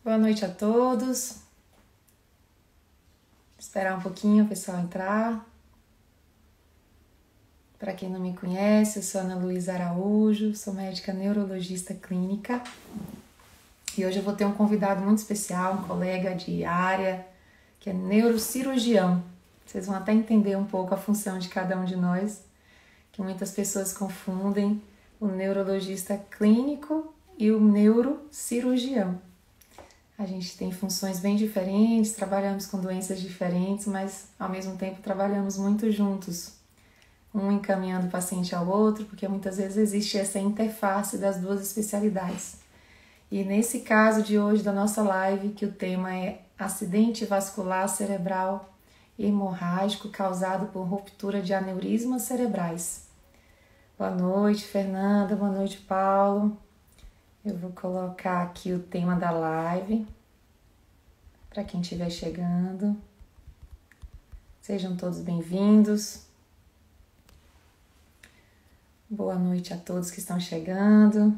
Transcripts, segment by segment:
Boa noite a todos. Esperar um pouquinho o pessoal entrar. Para quem não me conhece, eu sou Ana Luísa Araújo, sou médica neurologista clínica. E hoje eu vou ter um convidado muito especial, um colega de área, que é neurocirurgião. Vocês vão até entender um pouco a função de cada um de nós, que muitas pessoas confundem o neurologista clínico e o neurocirurgião. A gente tem funções bem diferentes, trabalhamos com doenças diferentes, mas ao mesmo tempo trabalhamos muito juntos, um encaminhando o paciente ao outro, porque muitas vezes existe essa interface das duas especialidades. E nesse caso de hoje da nossa live, que o tema é acidente vascular cerebral hemorrágico causado por ruptura de aneurismas cerebrais. Boa noite, Fernanda, boa noite, Paulo. Eu vou colocar aqui o tema da live para quem estiver chegando. Sejam todos bem-vindos. Boa noite a todos que estão chegando.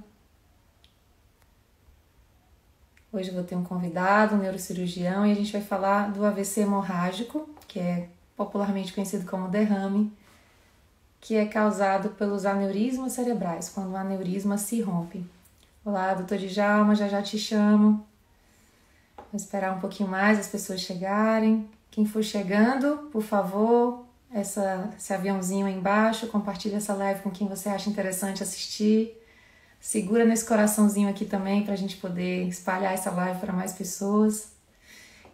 Hoje eu vou ter um convidado, um neurocirurgião, e a gente vai falar do AVC hemorrágico, que é popularmente conhecido como derrame, que é causado pelos aneurismas cerebrais, quando o aneurisma se rompe. Olá, doutor Djalma, já te chamo. Vou esperar um pouquinho mais as pessoas chegarem. Quem for chegando, por favor, esse aviãozinho aí embaixo, compartilha essa live com quem você acha interessante assistir. Segura nesse coraçãozinho aqui também para a gente poder espalhar essa live para mais pessoas.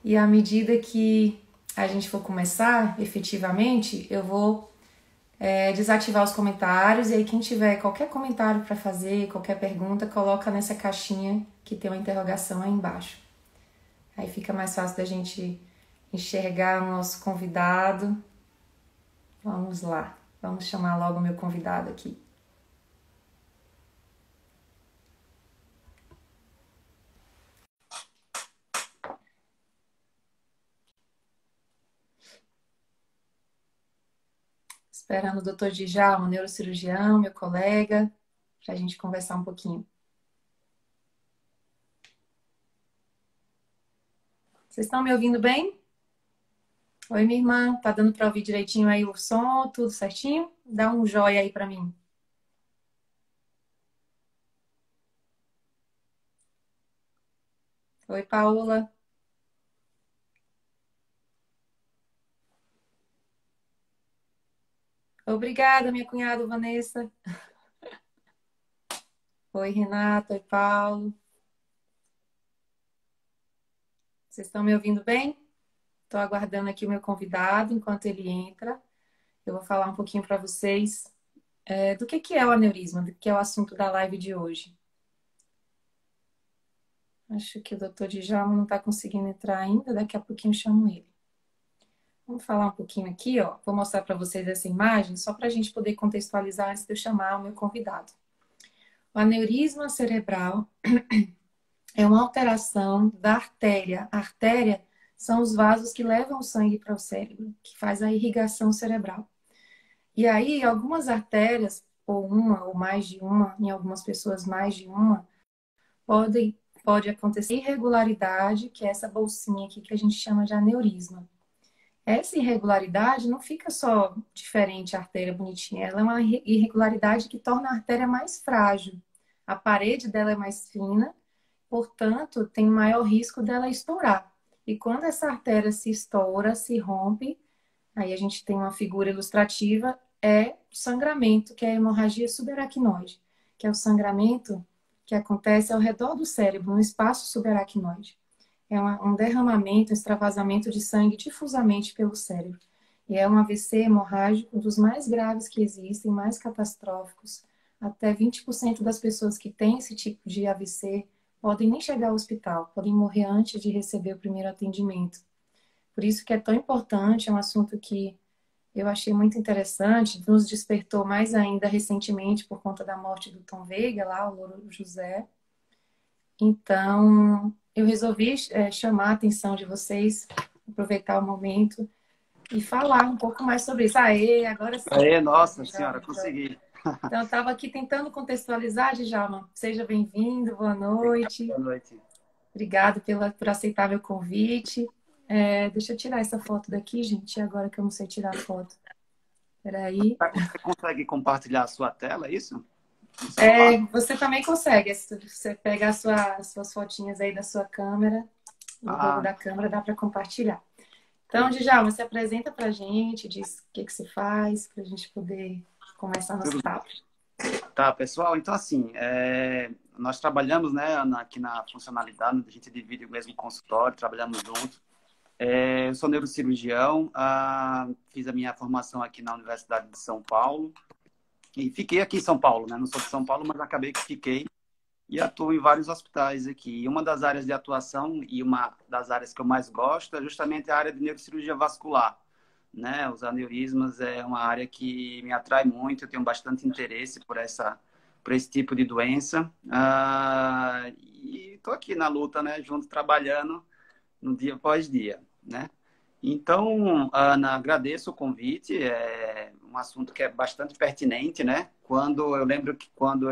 E à medida que a gente for começar, efetivamente, eu vou desativar os comentários, e aí quem tiver qualquer comentário para fazer, qualquer pergunta, coloca nessa caixinha que tem uma interrogação aí embaixo. Aí fica mais fácil da gente enxergar o nosso convidado. Vamos lá, vamos chamar logo o meu convidado aqui. Esperando o doutor Djalma, neurocirurgião, meu colega, para a gente conversar um pouquinho. Vocês estão me ouvindo bem? Oi, minha irmã, tá dando para ouvir direitinho aí o som, tudo certinho? Dá um joia aí para mim. Oi, Paola. Obrigada, minha cunhada Vanessa. Oi, Renato. Oi, Paulo. Vocês estão me ouvindo bem? Estou aguardando aqui o meu convidado. Enquanto ele entra, eu vou falar um pouquinho para vocês do que é o aneurisma, do que é o assunto da live de hoje. Acho que o doutor Djalma não está conseguindo entrar ainda, daqui a pouquinho eu chamo ele. Vamos falar um pouquinho aqui, ó. Vou mostrar para vocês essa imagem, só para a gente poder contextualizar antes de eu chamar o meu convidado. O aneurisma cerebral é uma alteração da artéria. A artéria são os vasos que levam o sangue para o cérebro, que faz a irrigação cerebral. E aí, algumas artérias, ou uma, ou mais de uma, em algumas pessoas mais de uma, pode acontecer irregularidade, que é essa bolsinha aqui que a gente chama de aneurisma. Essa irregularidade não fica só diferente a artéria bonitinha, ela é uma irregularidade que torna a artéria mais frágil. A parede dela é mais fina, portanto, tem maior risco dela estourar. E quando essa artéria se estoura, se rompe, aí a gente tem uma figura ilustrativa, é o sangramento, que é a hemorragia subaracnoide, que é o sangramento que acontece ao redor do cérebro, no espaço subaracnoide. É um derramamento, um extravasamento de sangue difusamente pelo cérebro. E é um AVC hemorrágico, um dos mais graves que existem, mais catastróficos. Até 20% das pessoas que têm esse tipo de AVC podem nem chegar ao hospital, podem morrer antes de receber o primeiro atendimento. Por isso que é tão importante, é um assunto que eu achei muito interessante, nos despertou mais ainda recentemente por conta da morte do Tom Veiga, lá, o Louro José. Então, eu resolvi chamar a atenção de vocês, aproveitar o momento e falar um pouco mais sobre isso. Aê, agora sim. Aê, nossa senhora, consegui. Então, eu estava aqui tentando contextualizar, Djalma. Seja bem-vindo, boa noite. Boa noite. Obrigada por aceitar meu convite. Deixa eu tirar essa foto daqui, gente, agora que eu não sei tirar foto. Peraí. Você consegue compartilhar a sua tela, é isso? No celular? Você também consegue. Se você pega as suas fotinhas aí da sua câmera, do logo Ah, da câmera, dá para compartilhar. Então, ok. Djalma, se apresenta para a gente, diz o que que você faz, para a gente poder começar nosso Tudo papo. tá, pessoal? Então, assim, nós trabalhamos, né, aqui na funcionalidade, a gente divide o mesmo consultório, trabalhamos juntos. Eu sou neurocirurgião, fiz a minha formação aqui na Universidade de São Paulo e fiquei aqui em São Paulo, né? Não sou de São Paulo, mas acabei que fiquei e atuo em vários hospitais aqui. E uma das áreas de atuação e uma das áreas que eu mais gosto é justamente a área de neurocirurgia vascular, né? Os aneurismas é uma área que me atrai muito, eu tenho bastante interesse por esse tipo de doença. E estou aqui na luta, né? Junto, trabalhando no dia após dia, né? Então, Ana, agradeço o convite. É um assunto que é bastante pertinente, né? Eu lembro que quando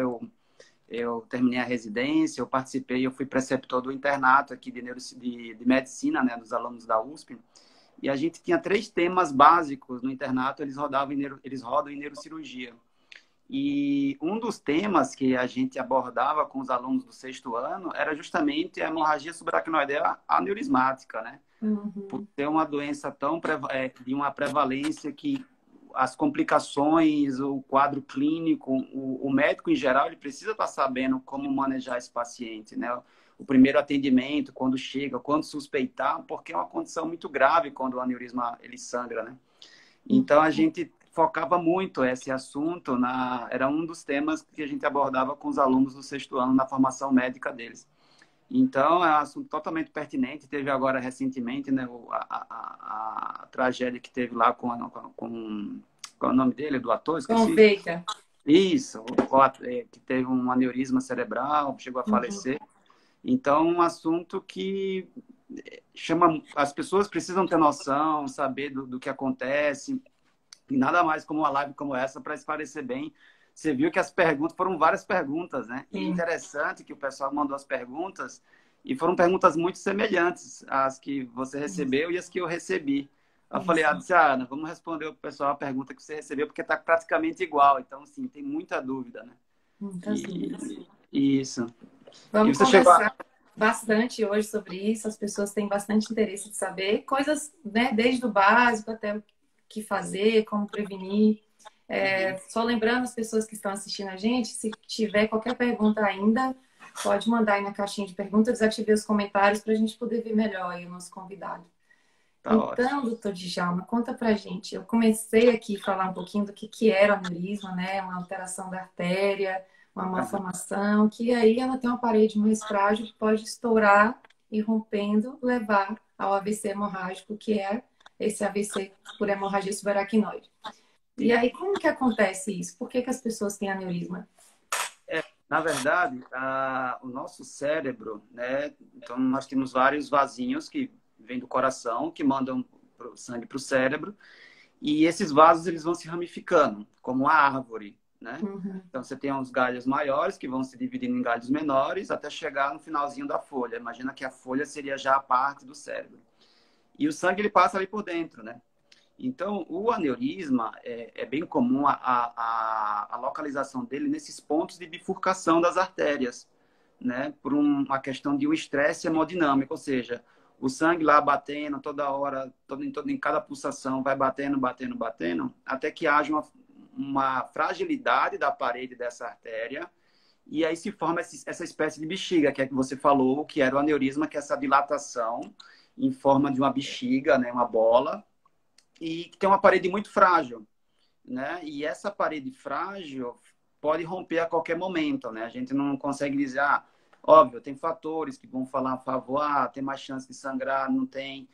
eu terminei a residência, eu fui preceptor do internato aqui de medicina, né, dos alunos da USP. E a gente tinha 3 temas básicos no internato, eles rodam em neurocirurgia. E um dos temas que a gente abordava com os alunos do 6º ano era justamente a hemorragia subaracnoidea aneurismática, né? Por Uhum. ser uma doença de uma prevalência que as complicações, o quadro clínico, o médico em geral, ele precisa estar sabendo como manejar esse paciente, né? O primeiro atendimento, quando chega, quando suspeitar, porque é uma condição muito grave quando o aneurisma ele sangra, né? Então a gente focava muito esse assunto era um dos temas que a gente abordava com os alunos do 6º ano na formação médica deles. Então, é um assunto totalmente pertinente. Teve agora, recentemente, né, a tragédia que teve lá qual é o nome dele, do ator? Esqueci. Conveita. Isso, que teve um aneurisma cerebral, chegou a Uhum. falecer. Então, um assunto que chama... As pessoas precisam ter noção, saber do que acontece. E nada mais como uma live como essa para esclarecer bem. Você viu que as perguntas foram várias perguntas, né? E é Sim. interessante que o pessoal mandou as perguntas e foram perguntas muito semelhantes às que você recebeu e as que eu recebi. Eu falei, Isso. disse, Ana, vamos responder o pessoal a pergunta que você recebeu, porque está praticamente igual. Então, assim, tem muita dúvida, né? Muitas dúvidas. E isso. E Vamos você chegou a... conversar bastante hoje sobre isso. As pessoas têm bastante interesse de saber coisas, né, desde o básico até o que fazer, como prevenir. Só lembrando as pessoas que estão assistindo a gente, se tiver qualquer pergunta ainda, pode mandar aí na caixinha de perguntas, desativei os comentários para a gente poder ver melhor aí o nosso convidado. Tá ótimo. Então, doutor Djalma, conta pra gente. Eu comecei aqui a falar um pouquinho do que era o aneurisma, né? Uma alteração da artéria, uma Aham. malformação, que aí ela tem uma parede mais frágil que pode estourar e rompendo, levar ao AVC hemorrágico, que é esse AVC por hemorragia subaracnoide. E aí, como que acontece isso? Por que que as pessoas têm aneurisma? Na verdade, o nosso cérebro, né? Então, nós temos vários vasinhos que vêm do coração, que mandam sangue para o cérebro, e esses vasos eles vão se ramificando, como uma árvore, né? Uhum. Então, você tem uns galhos maiores que vão se dividindo em galhos menores até chegar no finalzinho da folha. Imagina que a folha seria já a parte do cérebro. E o sangue ele passa ali por dentro, né? Então, o aneurisma é bem comum a localização dele nesses pontos de bifurcação das artérias, né? Por uma questão de um estresse hemodinâmico, ou seja, o sangue lá batendo toda hora, em cada pulsação, vai batendo, batendo, batendo, até que haja uma fragilidade da parede dessa artéria, e aí se forma essa espécie de bexiga, que é que você falou, que era o aneurisma, que é essa dilatação em forma de uma bexiga, né? Uma bola, e que tem uma parede muito frágil, né? E essa parede frágil pode romper a qualquer momento, né? A gente não consegue dizer, óbvio, tem fatores que vão falar a favor, tem mais chance de sangrar, não tem,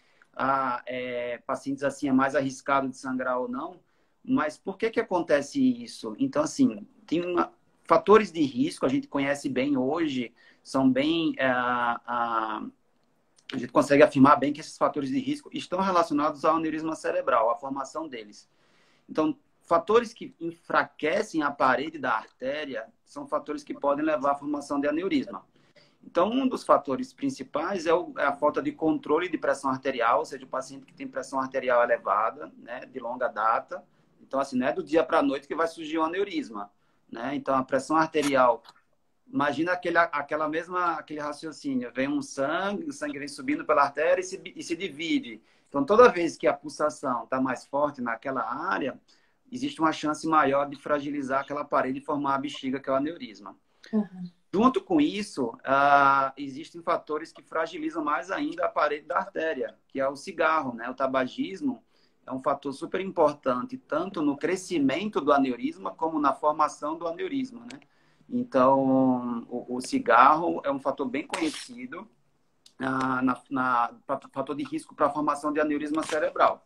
pacientes assim é mais arriscado de sangrar ou não, mas por que que acontece isso? Então, assim, fatores de risco, a gente conhece bem hoje, são bem, a gente consegue afirmar bem que esses fatores de risco estão relacionados ao aneurisma cerebral, à formação deles. Então, fatores que enfraquecem a parede da artéria são fatores que podem levar à formação de aneurisma. Então, um dos fatores principais é a falta de controle de pressão arterial, ou seja, o paciente que tem pressão arterial elevada, né, de longa data. Então, assim, não é do dia para a noite que vai surgir um aneurisma, né? Então, a pressão arterial, imagina aquele raciocínio, vem um sangue, o sangue vem subindo pela artéria e se divide. Então, toda vez que a pulsação está mais forte naquela área, existe uma chance maior de fragilizar aquela parede e formar a bexiga, que é o aneurisma. Uhum. Junto com isso, existem fatores que fragilizam mais ainda a parede da artéria, que é o cigarro, né? O tabagismo é um fator super importante, tanto no crescimento do aneurisma, como na formação do aneurisma, né? Então, o cigarro é um fator bem conhecido, fator de risco para a formação de aneurisma cerebral.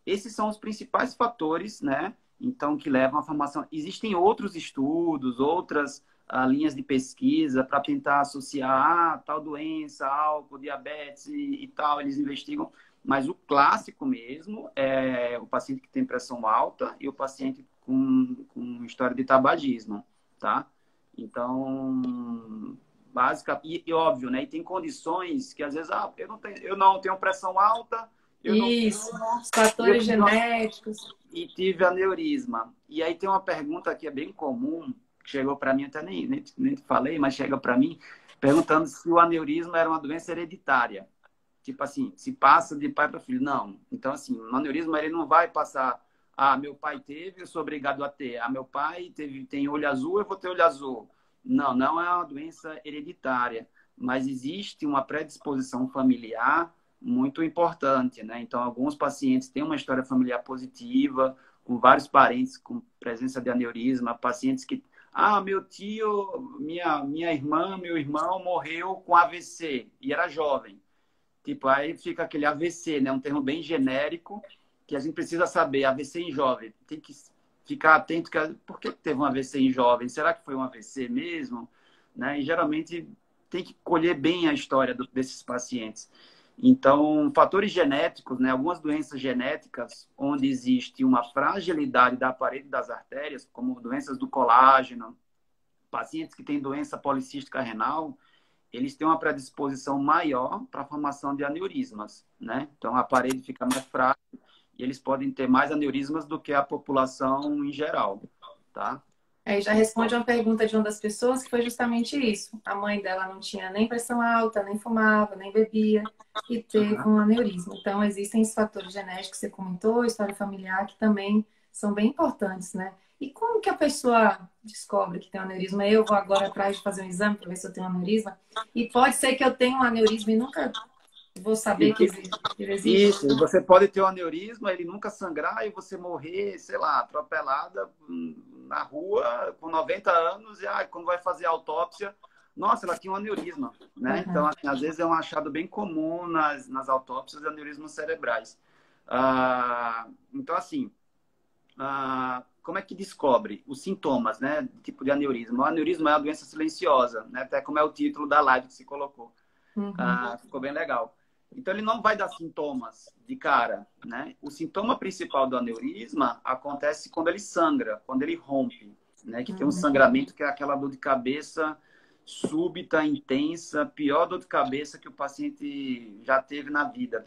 Esses são os principais fatores, né? Então, que levam à formação. Existem outros estudos, outras linhas de pesquisa para tentar associar tal doença, álcool, diabetes e tal, eles investigam. Mas o clássico mesmo é o paciente que tem pressão alta e o paciente com história de tabagismo, tá? Então, básica e óbvio, né? E tem condições que às vezes eu não tenho pressão alta, eu não tenho, Isso, os fatores genéticos. e tive aneurisma. E aí tem uma pergunta que é bem comum, que chegou para mim, até nem falei, mas chega para mim, perguntando se o aneurisma era uma doença hereditária. Tipo assim, se passa de pai para filho. Não. Então, assim, o aneurisma ele não vai passar. Ah, meu pai teve, eu sou obrigado a ter. Ah, meu pai tem olho azul, eu vou ter olho azul. Não, não é uma doença hereditária, mas existe uma predisposição familiar muito importante, né? Então, alguns pacientes têm uma história familiar positiva, com vários parentes com presença de aneurisma, pacientes que, meu tio, minha irmã, meu irmão morreu com AVC e era jovem. Tipo, aí fica aquele AVC, né? Um termo bem genérico que a gente precisa saber, AVC em jovem. Tem que ficar atento, por que teve um AVC em jovem? Será que foi um AVC mesmo? Né? E geralmente tem que colher bem a história desses pacientes. Então, fatores genéticos, né? Algumas doenças genéticas onde existe uma fragilidade da parede das artérias, como doenças do colágeno, pacientes que têm doença policística renal, eles têm uma predisposição maior para a formação de aneurismas, né? Então, a parede fica mais frágil e eles podem ter mais aneurismas do que a população em geral, tá? Aí já responde uma pergunta de uma das pessoas que foi justamente isso. A mãe dela não tinha nem pressão alta, nem fumava, nem bebia e teve um aneurisma. Então, existem esses fatores genéticos que você comentou, história familiar, que também são bem importantes, né? E como que a pessoa descobre que tem um aneurisma? Eu vou agora atrás de fazer um exame para ver se eu tenho um aneurisma. E pode ser que eu tenha um aneurisma e nunca vou saber que ele existe. Isso, você pode ter um aneurisma, ele nunca sangrar e você morrer, sei lá, atropelada na rua com 90 anos e quando vai fazer a autópsia, nossa, ela tinha um aneurisma, né? Então, assim, às vezes é um achado bem comum nas autópsias de aneurismas cerebrais. Então, assim, como é que descobre os sintomas, né, do tipo de aneurisma? O aneurisma é uma doença silenciosa, né? Até como é o título da live que se colocou. Ficou bem legal. Então, ele não vai dar sintomas de cara, né? O sintoma principal do aneurisma acontece quando ele sangra, quando ele rompe, né? Que tem um sangramento que é aquela dor de cabeça súbita, intensa, pior dor de cabeça que o paciente já teve na vida.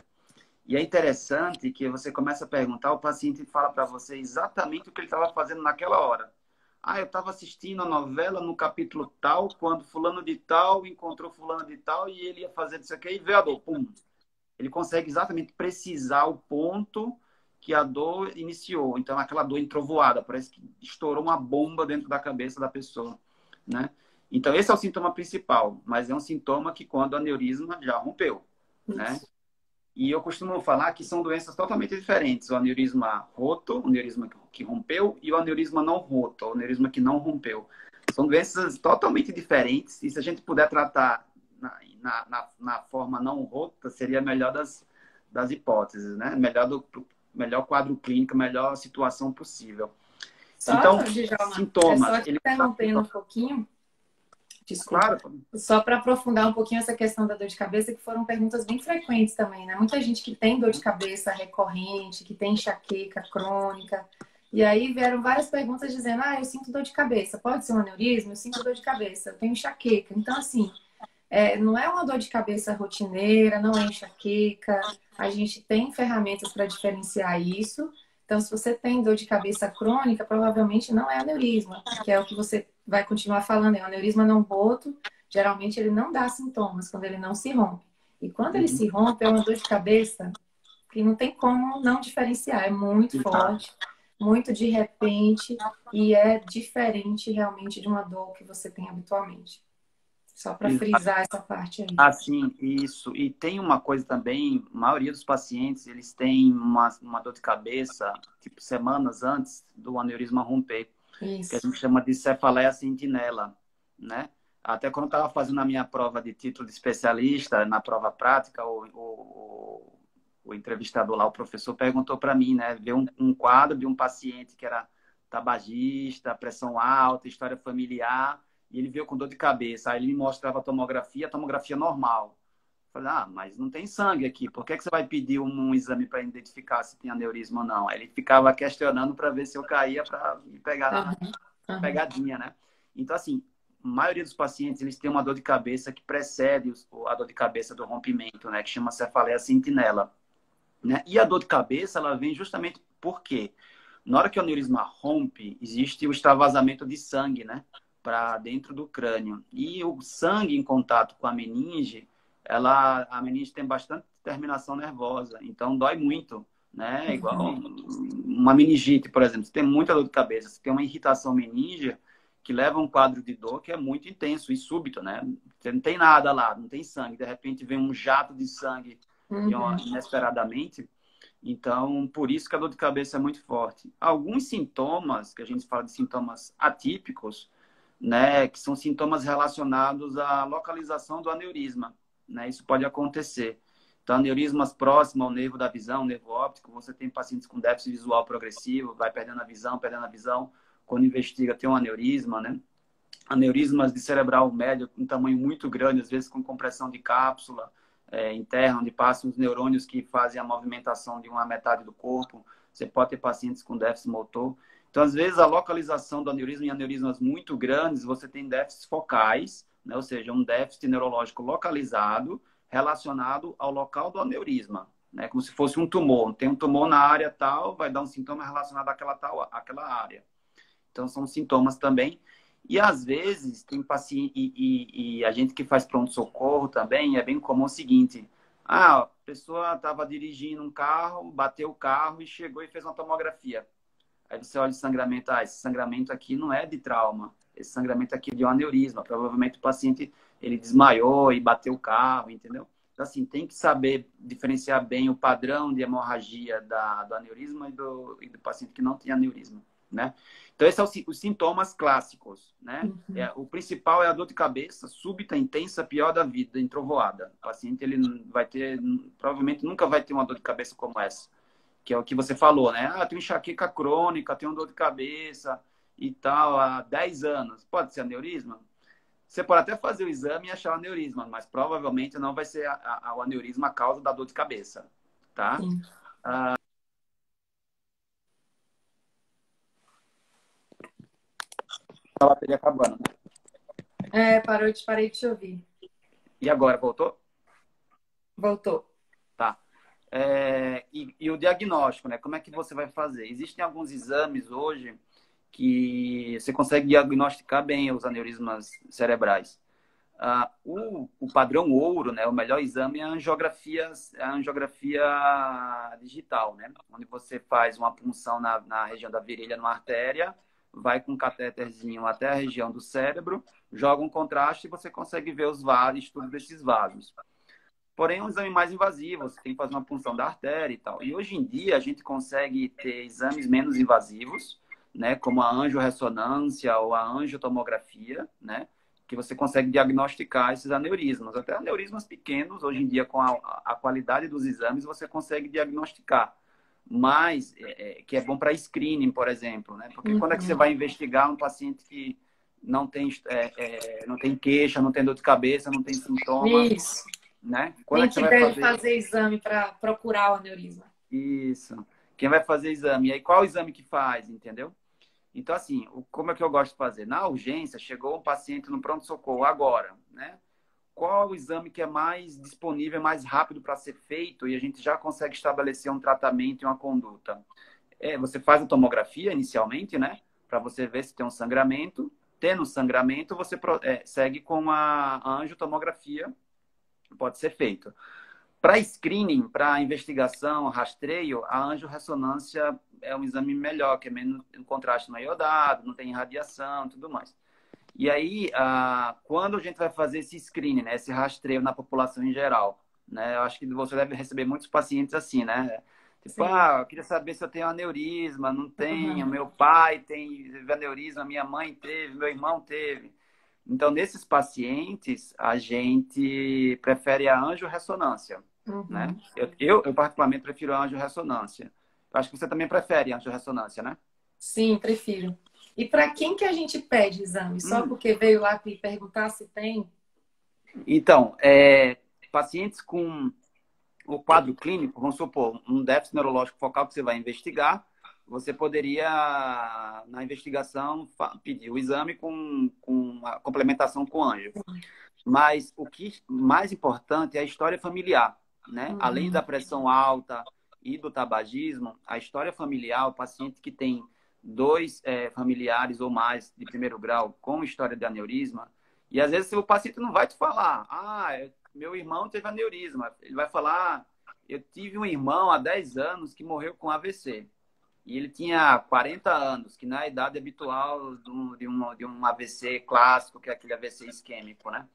E é interessante que você começa a perguntar, o paciente fala para você exatamente o que ele estava fazendo naquela hora. Eu estava assistindo a novela no capítulo tal, quando fulano de tal encontrou fulano de tal e ele ia fazer isso aqui e veio a dor. Pum. Ele consegue exatamente precisar o ponto que a dor iniciou. Então, aquela dor entrovoada, parece que estourou uma bomba dentro da cabeça da pessoa, né? Então, esse é o sintoma principal, mas é um sintoma que quando o aneurisma já rompeu, né? E eu costumo falar que são doenças totalmente diferentes. O aneurisma roto, o aneurisma que rompeu, e o aneurisma não roto, o aneurisma que não rompeu. São doenças totalmente diferentes. E se a gente puder tratar na forma não rota, seria a melhor das hipóteses, né? Melhor quadro clínico, melhor situação possível. Só, Então, Djalma, sintomas. só te interrompendo um pouquinho. Desculpa. Claro. Só para aprofundar um pouquinho essa questão da dor de cabeça, que foram perguntas bem frequentes também, né? Muita gente que tem dor de cabeça recorrente, que tem enxaqueca crônica. E aí vieram várias perguntas dizendo: eu sinto dor de cabeça. Pode ser um aneurisma? Eu sinto dor de cabeça. Eu tenho enxaqueca. Então, assim, não é uma dor de cabeça rotineira, não é enxaqueca. A gente tem ferramentas para diferenciar isso. Então, se você tem dor de cabeça crônica, provavelmente não é aneurisma, que é o que você vai continuar falando. É um aneurisma não roto, geralmente ele não dá sintomas quando ele não se rompe. E quando ele Uhum. se rompe, é uma dor de cabeça que não tem como não diferenciar. É muito Exato. forte, muito de repente e é diferente realmente de uma dor que você tem habitualmente. Só para Exato. frisar essa parte aí. Assim, isso. E tem uma coisa também, a maioria dos pacientes, eles têm uma dor de cabeça, tipo, semanas antes do aneurisma romper, que a Isso. gente chama de cefaleia sentinela, né? Até quando eu estava fazendo a minha prova de título de especialista, na prova prática, o entrevistador lá, o professor, perguntou para mim, né? Ver um quadro de um paciente que era tabagista, pressão alta, história familiar, e ele veio com dor de cabeça. Aí ele me mostrava a tomografia normal. Eu falei, mas não tem sangue aqui, por que você vai pedir um exame para identificar se tem aneurisma ou não? Aí ele ficava questionando para ver se eu caía para me pegar na Aham, aham. pegadinha, né? Então, assim, a maioria dos pacientes, eles têm uma dor de cabeça que precede a dor de cabeça do rompimento, né? Que chama cefaleia sentinela, né? E a dor de cabeça, ela vem justamente porque na hora que o aneurisma rompe, existe o extravasamento de sangue, né? Para dentro do crânio. E o sangue em contato com a meninge, a meninge tem bastante terminação nervosa, então dói muito, né? É igual Uhum. uma meningite, por exemplo. Você tem muita dor de cabeça, você tem uma irritação meníngea que leva a um quadro de dor que é muito intenso e súbito, né? Você não tem nada lá, não tem sangue. De repente vem um jato de sangue Uhum. inesperadamente. Então, por isso que a dor de cabeça é muito forte. Alguns sintomas, que a gente fala de sintomas atípicos, né, que são sintomas relacionados à localização do aneurisma, né? Isso pode acontecer. Então, aneurismas próximos ao nervo da visão, nervo óptico, você tem pacientes com déficit visual progressivo, vai perdendo a visão, perdendo a visão, quando investiga tem um aneurisma, né? Aneurismas de cerebral médio, com tamanho muito grande, às vezes com compressão de cápsula interna, onde passam os neurônios que fazem a movimentação de uma metade do corpo. Você pode ter pacientes com déficit motor. Então, às vezes, a localização do aneurisma em aneurismas muito grandes, você tem déficits focais, né? Ou seja, um déficit neurológico localizado relacionado ao local do aneurisma, né? Como se fosse um tumor. Tem um tumor na área tal, vai dar um sintoma relacionado àquela área. Então, são sintomas também. E, às vezes, tem paciente... E a gente que faz pronto-socorro também, é bem comum o seguinte. A pessoa estava dirigindo um carro, bateu o carro e chegou e fez uma tomografia. Aí você olha o sangramento. Esse sangramento aqui não é de trauma. Esse sangramento aqui é de um aneurisma. Provavelmente o paciente ele desmaiou e bateu o carro, entendeu? Então, assim, tem que saber diferenciar bem o padrão de hemorragia do aneurisma e do paciente que não tem aneurisma, né? Então, esses são os sintomas clássicos, né? Uhum. O principal é a dor de cabeça, súbita, intensa, pior da vida, entrovoada. O paciente, ele vai ter, provavelmente nunca vai ter uma dor de cabeça como essa, que é o que você falou, né? Tem enxaqueca crônica, tem uma dor de cabeça e tal, há 10 anos. Pode ser aneurisma? Você pode até fazer o exame e achar o aneurisma, mas provavelmente não vai ser o aneurisma a causa da dor de cabeça, tá? Sim. A bateria acabando. Parei de te ouvir. E agora, voltou? Voltou. Tá. E o diagnóstico, né? Como é que você vai fazer? Existem alguns exames hoje que você consegue diagnosticar bem os aneurismas cerebrais. O padrão ouro, né? O melhor exame é a angiografia digital, né? Onde você faz uma punção na região da virilha, numa artéria, vai com um catéterzinho até a região do cérebro, joga um contraste e você consegue ver os vasos, estudo desses vasos. Porém, é um exame mais invasivo, você tem que fazer uma punção da artéria e tal. E hoje em dia a gente consegue ter exames menos invasivos, né, como a angiorressonância ou a angiotomografia, né, que você consegue diagnosticar esses aneurismas. Até aneurismas pequenos, hoje em dia, com a qualidade dos exames, você consegue diagnosticar. Mas, que é bom para screening, por exemplo, né? Porque quando é que você Uhum. vai investigar um paciente que não tem queixa, não tem dor de cabeça, não tem sintoma, Isso. né? Quando é Quem que você que vai deve fazer fazer exame para procurar o aneurisma? isso? Quem vai fazer exame? E aí, qual exame que faz, entendeu? Então, assim, como é que eu gosto de fazer? Na urgência, chegou um paciente no pronto-socorro agora, né? qual o exame que é mais disponível, mais rápido para ser feito e a gente já consegue estabelecer um tratamento e uma conduta. Você faz a tomografia inicialmente, né? Para você ver se tem um sangramento. Tendo sangramento, você segue com a angiotomografia, pode ser feito. Para screening, para investigação, rastreio, a angiorressonância é um exame melhor, que é menos contraste no iodado, não tem radiação, tudo mais. E aí, quando a gente vai fazer esse screening, né, esse rastreio na população em geral, né, eu acho que você deve receber muitos pacientes assim, né? Tipo, Sim. eu queria saber se eu tenho aneurisma, não tenho, Uhum. meu pai teve aneurisma, minha mãe teve, meu irmão teve. Então, nesses pacientes, a gente prefere a angiorressonância, né? Uhum. Eu particularmente prefiro a angiorressonância. Eu acho que você também prefere a angiorressonância, né? Sim, prefiro. E para quem que a gente pede exame? Só Hum. porque veio lá me perguntar se tem? Então, pacientes com o quadro clínico, vamos supor, um déficit neurológico focal que você vai investigar, você poderia, na investigação, pedir o exame com a complementação com anjo. Mas o que mais importante é a história familiar, né? Além da Uhum. pressão alta e do tabagismo, a história familiar, o paciente que tem dois familiares ou mais de primeiro grau com história de aneurisma, e às vezes o paciente não vai te falar, meu irmão teve aneurisma. Ele vai falar, eu tive um irmão há 10 anos que morreu com AVC. E ele tinha 40 anos, que não é a idade habitual de um AVC clássico, que é aquele AVC isquêmico, né?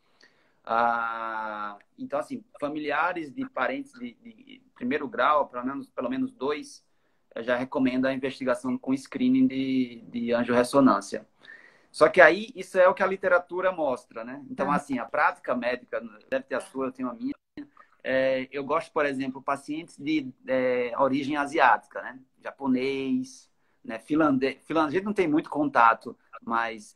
Então, assim, familiares de parentes de primeiro grau, pelo menos dois, já recomenda a investigação com screening de angiorressonância. Só que aí, isso é o que a literatura mostra, né? Então, Tá. assim, a prática médica, deve ter a sua, eu tenho a minha. Eu gosto, por exemplo, pacientes de origem asiática, né? Japonês, né? Finlandês. Finlandês a gente não tem muito contato, mas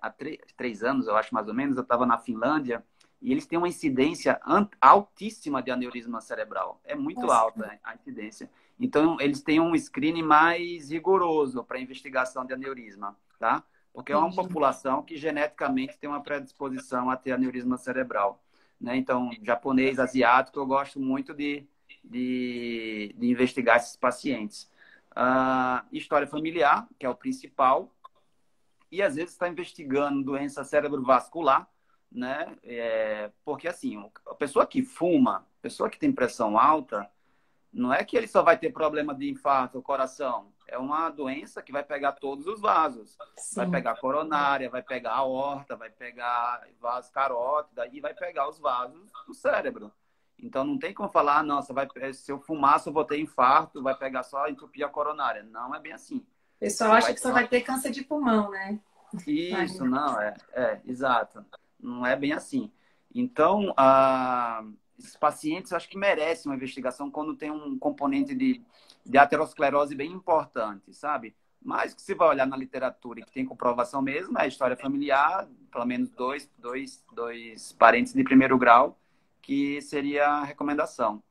há 3 anos, eu acho mais ou menos, eu estava na Finlândia e eles têm uma incidência altíssima de aneurisma cerebral. É muito Nossa. alta, né, a incidência. Então, eles têm um screening mais rigoroso para investigação de aneurisma, tá? Porque é uma Entendi. população que geneticamente tem uma predisposição a ter aneurisma cerebral, né? Então, japonês, asiático, eu gosto muito de investigar esses pacientes. História familiar, que é o principal, e às vezes está investigando doença cerebrovascular, né? Porque assim, a pessoa que fuma, a pessoa que tem pressão alta, não é que ele só vai ter problema de infarto ou coração. É uma doença que vai pegar todos os vasos. Vai Sim. pegar a coronária, vai pegar a aorta, vai pegar vaso carótida e vai pegar os vasos do cérebro. Então não tem como falar, nossa, se eu fumar, só vou ter infarto, vai pegar só a entupia coronária. Não é bem assim. O pessoal Você acha vai que ter só vai ter câncer de pulmão, né? isso, Aí. não, exato. Não é bem assim. Então, esses pacientes acho que merecem uma investigação quando tem um componente de aterosclerose bem importante, sabe? Mas que se vai olhar na literatura e que tem comprovação mesmo, é a história familiar, pelo menos dois parentes de primeiro grau, que seria a recomendação.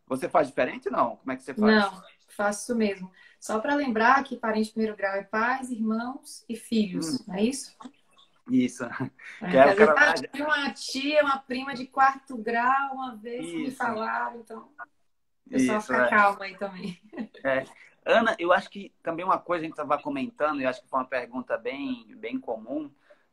Você faz diferente, não? Como é que você faz? Não, faço isso mesmo. Só para lembrar que parente de primeiro grau é pais, irmãos e Hum, filhos, não é isso? isso. Que Que é o às vezes, cara. tive uma tia, uma prima de quarto grau, uma vez que me Isso, falaram, então o pessoal isso, fica calmo aí também. é. Ana, eu acho que também uma coisa a gente estava comentando, e acho que foi uma pergunta bem comum,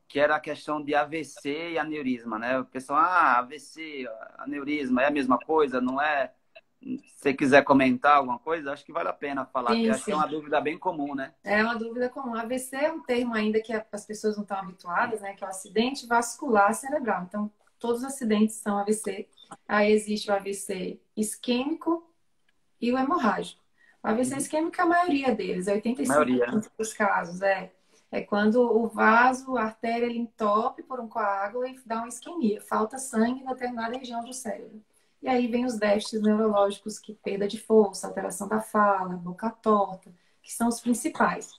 que era a questão de AVC e aneurisma, né? O pessoal, AVC, aneurisma é a mesma coisa, não é? Se você quiser comentar alguma coisa, acho que vale a pena falar, porque Sim, acho que é sim. uma dúvida bem comum, né? É uma dúvida comum. AVC é um termo ainda que as pessoas não estão habituadas, né? Que é o acidente vascular cerebral. Então, todos os acidentes são AVC. Aí existe o AVC isquêmico e o hemorrágico. O AVC Uhum. isquêmico é a maioria deles, é A maioria, né? 85% dos casos. É quando o vaso, a artéria, ele entope por um coágulo e dá uma isquemia. Falta sangue em determinada região do cérebro. E aí vem os déficits neurológicos, que perda de força, alteração da fala, boca torta, que são os principais.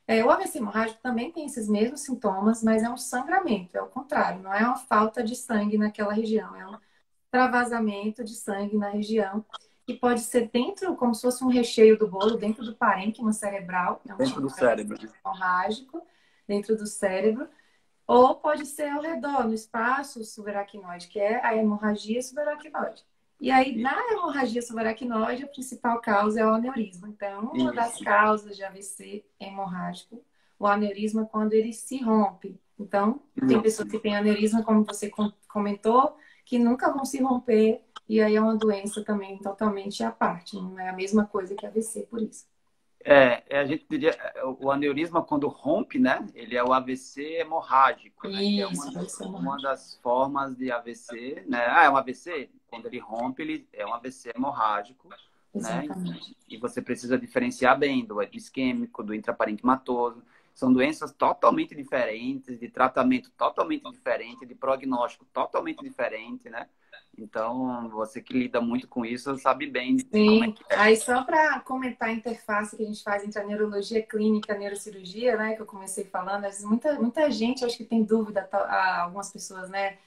O AVC hemorrágico também tem esses mesmos sintomas, mas é um sangramento, é o contrário, não é uma falta de sangue naquela região, é um extravasamento de sangue na região, que pode ser dentro, como se fosse um recheio do bolo, dentro do parênquima cerebral, é um Dentro tipo do de AVC cérebro, né? hemorrágico, dentro do cérebro, Ou pode ser ao redor, no espaço subaracnoide, que é a hemorragia subaracnoide. E aí, na hemorragia subaracnoide, a principal causa é o aneurisma. Então, uma das Isso. causas de AVC hemorrágico, o aneurisma é quando ele se rompe. Então, tem pessoas que têm aneurisma, como você comentou, que nunca vão se romper, e aí é uma doença também totalmente à parte. Não é a mesma coisa que AVC, por isso. A gente diria, o aneurisma quando rompe, né? Ele é o AVC hemorrágico, né? Que é Isso, AVC uma hemorrágico. das formas de AVC, né? Ah, é um AVC? Quando ele rompe, ele é um AVC hemorrágico, né? Exatamente. E você precisa diferenciar bem do isquêmico, do intraparenquimatoso. São doenças totalmente diferentes, de tratamento totalmente diferente, de prognóstico totalmente diferente, né? Então, você que lida muito com isso sabe bem de como é Sim, que é. aí só para comentar a interface que a gente faz entre a neurologia clínica e a neurocirurgia, né, que eu comecei falando, às vezes muita gente acho que tem dúvida, algumas pessoas, né,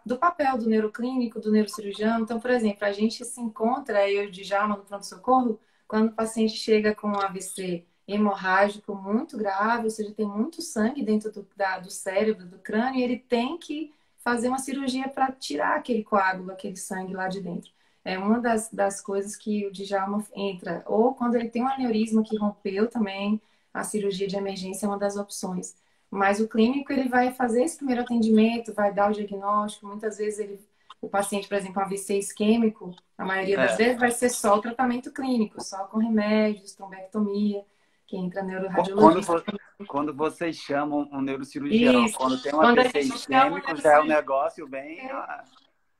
do papel do neuroclínico, do neurocirurgião. Então, por exemplo, a gente se encontra, eu de Djalma no pronto-socorro, quando o paciente chega com um AVC hemorrágico muito grave, ou seja, tem muito sangue dentro do cérebro, do crânio, e ele tem que fazer uma cirurgia para tirar aquele coágulo, aquele sangue lá de dentro. É uma das coisas que o Djalma entra. Ou quando ele tem um aneurisma que rompeu também, a cirurgia de emergência é uma das opções. Mas o clínico, ele vai fazer esse primeiro atendimento, vai dar o diagnóstico. Muitas vezes o paciente, por exemplo, um AVC isquêmico, a maioria das É. vezes vai ser só o tratamento clínico, só com remédios, trombectomia, que entra Quando, neuroradiologista. quando vocês chamam um neurocirurgião, Isso. quando tem um Quando a AVC gente chama o isquêmico, já é um neurocirurgião, negócio bem.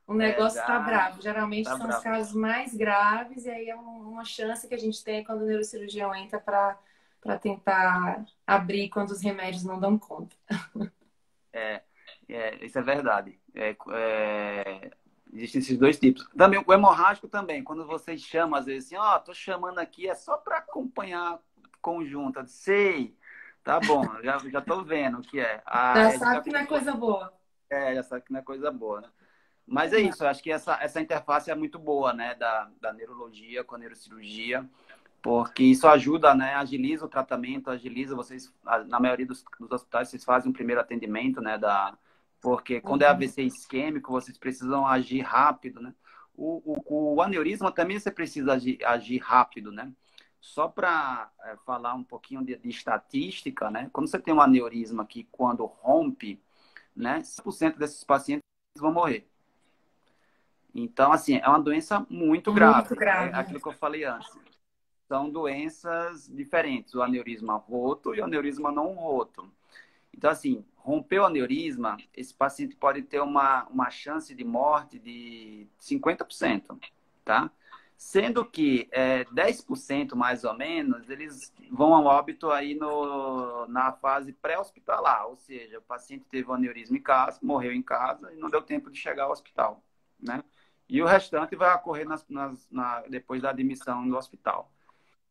o negócio está Já bravo. Geralmente tá são os bravo. casos mais graves, e aí é uma chance que a gente tem quando o neurocirurgião entra para tentar abrir quando os remédios não dão conta. É, isso é verdade. Existem esses dois tipos. Também o hemorrágico também, quando vocês chamam, às vezes assim, ó, tô chamando aqui, é só para acompanhar conjunta. Sei, tá bom, já tô vendo o que é. Já Aí a gente sabe que não é coisa boa. já sabe que não é coisa boa, né? Mas é isso, eu acho que essa interface é muito boa, né, da neurologia com a neurocirurgia, porque isso ajuda, né, agiliza o tratamento, agiliza vocês, na maioria dos hospitais, vocês fazem um primeiro atendimento, né, porque quando é Uhum. AVC isquêmico, vocês precisam agir rápido, né? O aneurisma também você precisa agir rápido, né? Só para falar um pouquinho de estatística, né? Quando você tem um aneurisma que quando rompe, né, 5% desses pacientes vão morrer. Então, assim, é uma doença muito Muito grave. É grave. aquilo que eu falei antes. São doenças diferentes, o aneurisma roto e o aneurisma não roto. Então, assim, rompeu o aneurisma, esse paciente pode ter uma chance de morte de 50%, tá? Sendo que 10% mais ou menos, eles vão ao óbito aí na fase pré-hospitalar, ou seja, o paciente teve um aneurisma em casa, morreu em casa e não deu tempo de chegar ao hospital, né? E o restante vai ocorrer depois da admissão no hospital.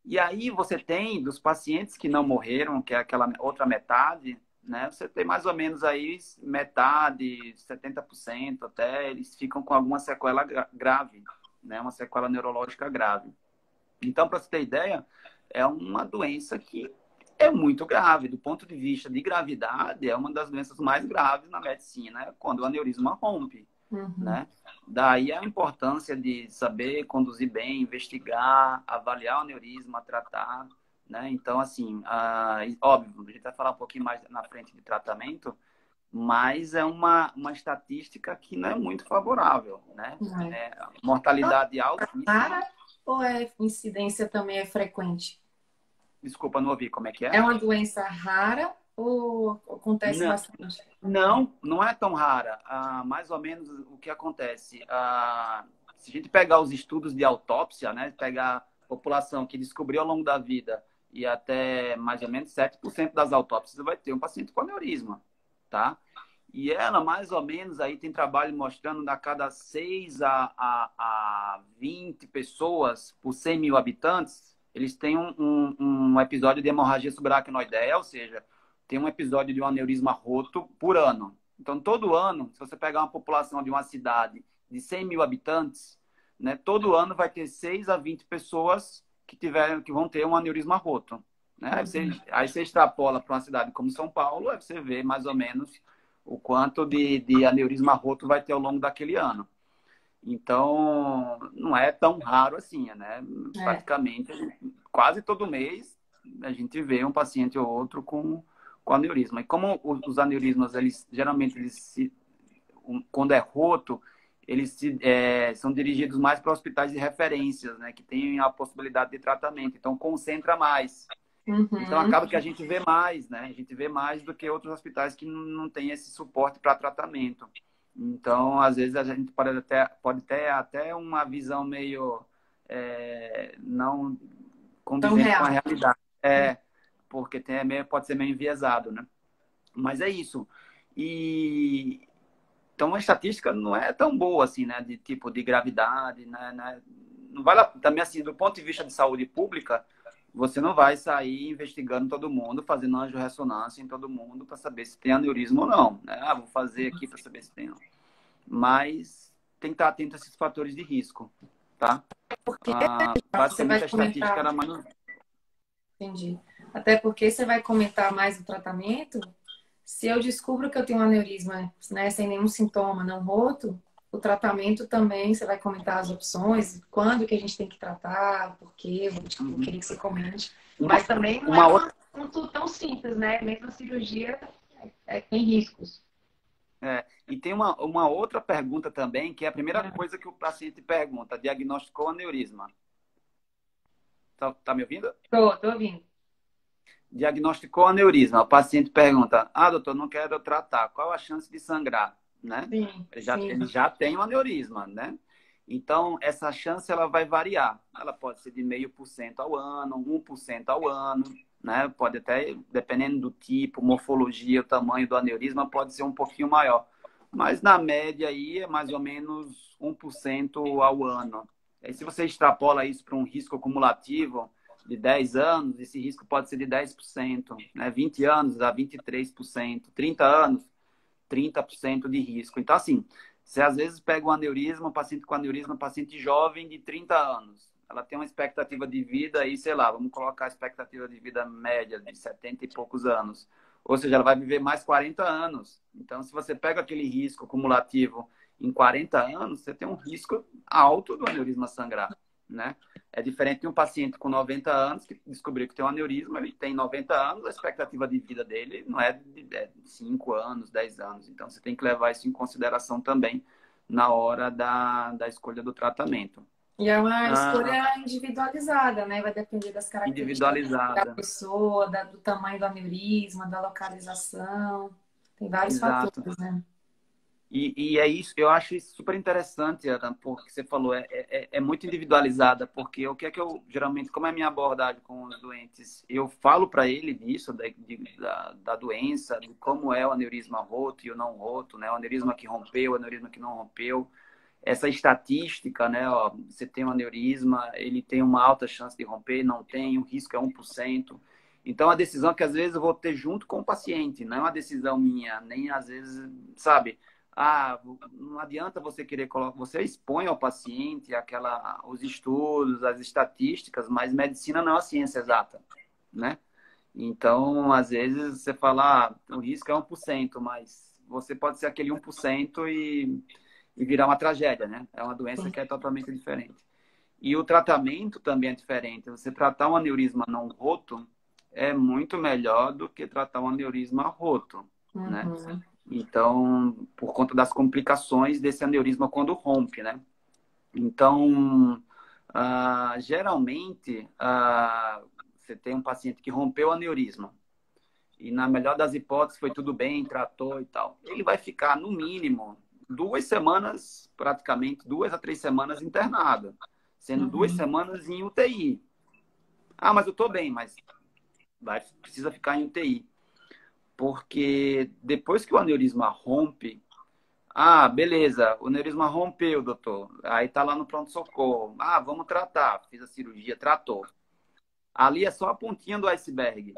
E aí você tem dos pacientes que não morreram, que é aquela outra metade, né? Você tem mais ou menos aí metade, 70% até, eles ficam com alguma sequela grave, né? Uma sequela neurológica grave. Então, para você ter ideia, é uma doença que é muito grave. Do ponto de vista de gravidade, é uma das doenças mais graves na medicina, quando o aneurisma rompe, Uhum. né? Daí a importância de saber conduzir bem, investigar, avaliar o aneurisma, tratar, né? Então, assim, óbvio, a gente vai falar um pouquinho mais na frente de tratamento, mas é uma estatística que não é muito favorável, né? Não é. Mortalidade altíssima. Rara ou é incidência também é frequente? Desculpa, não ouvi como é que é? É uma doença rara ou acontece Não, bastante? não é tão rara. Mais ou menos o que acontece. Se a gente pegar os estudos de autópsia, né, pegar a população que descobriu ao longo da vida e até mais ou menos 7% das autópsias vai ter um paciente com aneurisma, tá? E ela, mais ou menos, aí tem trabalho mostrando a cada 6 a 20 pessoas por 100 mil habitantes, eles têm um episódio de hemorragia subaracnoideia, ou seja, tem um episódio de um aneurisma roto por ano. Então, todo ano, se você pegar uma população de uma cidade de 100 mil habitantes, né, todo ano vai ter 6 a 20 pessoas que vão ter um aneurisma roto. né? Aí você extrapola para uma cidade como São Paulo, aí você vê mais ou menos o quanto de aneurisma roto vai ter ao longo daquele ano. Então, não é tão raro assim, né? É. Praticamente, quase todo mês, a gente vê um paciente ou outro com aneurisma. E como os aneurismas, eles geralmente, quando é roto, são dirigidos mais para hospitais de referências, né? Que têm a possibilidade de tratamento. Então, concentra mais. Então, Uhum. acaba que a gente vê mais, né? A gente vê mais do que outros hospitais que não têm esse suporte para tratamento. Então, às vezes, a gente pode ter até uma visão meio não Tão condizente com a real. realidade. Porque pode ser meio enviesado, né? Mas é isso. E então, a estatística não é tão boa assim, né? De tipo de gravidade, né? Não vale também assim, do ponto de vista de saúde pública, você não vai sair investigando todo mundo, fazendo angiorressonância em todo mundo para saber se tem aneurisma ou não, né? Ah, vou fazer aqui para saber se tem. Não. Mas tem que estar atento a esses fatores de risco, tá? Porque você Basicamente, vai a estatística comentar, era mais... entendi. Até porque você vai comentar mais do tratamento. Se eu descubro que eu tenho um aneurisma, né, sem nenhum sintoma, não roto, o tratamento também, você vai comentar as opções, quando que a gente tem que tratar, por quê, eu queria que você comente. Uma, Mas também não é uma um outra... assunto tão simples, né? Mesmo a cirurgia tem riscos. E tem uma outra pergunta também, que é a primeira coisa que o paciente pergunta: diagnosticou aneurisma? Tá me ouvindo? Tô ouvindo. Diagnosticou aneurisma. O paciente pergunta: ah, doutor, não quero tratar. Qual a chance de sangrar? Né? Sim, Ele sim. já tem um aneurisma, né? Então, essa chance ela vai variar. Ela pode ser de 0,5% ao ano, 1% ao ano, né? Pode até, dependendo do tipo, morfologia, o tamanho do aneurisma, pode ser um pouquinho maior. Mas, na média, aí é mais ou menos 1% ao ano. E se você extrapola isso para um risco acumulativo de 10 anos, esse risco pode ser de 10%, né? 20 anos dá 23%, 30 anos, 30% de risco. Então, assim, você às vezes pega um aneurisma, um paciente com aneurisma, um paciente jovem de 30 anos. Ela tem uma expectativa de vida aí, sei lá, vamos colocar a expectativa de vida média de 70 e poucos anos. Ou seja, ela vai viver mais 40 anos. Então, se você pega aquele risco acumulativo em 40 anos, você tem um risco alto do aneurisma sangrar, né? É diferente de um paciente com 90 anos que descobriu que tem um aneurisma, ele tem 90 anos, a expectativa de vida dele não é de 5 anos, 10 anos. Então, você tem que levar isso em consideração também na hora da escolha do tratamento. E é uma escolha individualizada, né? Vai depender das características da Individualizada. pessoa, do tamanho do aneurisma, da localização. Tem vários Exato. fatores, né? E é isso, eu acho isso super interessante, Ana, porque você falou, é muito individualizada, porque o que é que eu, geralmente, como é a minha abordagem com os doentes, eu falo para ele disso, da doença, de como é o aneurisma roto e o não roto, né? O aneurisma que rompeu, o aneurisma que não rompeu. Essa estatística, né? Ó, você tem um aneurisma, ele tem uma alta chance de romper, não tem, o risco é 1%. Então, a decisão que às vezes eu vou ter junto com o paciente, não é uma decisão minha, nem às vezes, sabe? Ah, não adianta você querer colocar, você expõe ao paciente os estudos, as estatísticas, mas medicina não é uma ciência exata, né? Então, às vezes você fala, o risco é 1%, mas você pode ser aquele 1% e virar uma tragédia, né? É uma doença que é totalmente diferente. E o tratamento também é diferente. Você tratar um aneurisma não roto é muito melhor do que tratar um aneurisma roto, né? Uhum. Então, por conta das complicações desse aneurisma quando rompe, né? Então, geralmente, você tem um paciente que rompeu o aneurisma e, na melhor das hipóteses, foi tudo bem, tratou e tal. Ele vai ficar, no mínimo, 2 semanas, praticamente, 2 a 3 semanas internado, sendo 2 semanas em UTI. Ah, mas eu tô bem, mas precisa ficar em UTI. Porque depois que o aneurisma rompe, ah, beleza, o aneurisma rompeu, doutor. Aí tá lá no pronto-socorro. Ah, vamos tratar. Fiz a cirurgia, tratou. Ali é só a pontinha do iceberg.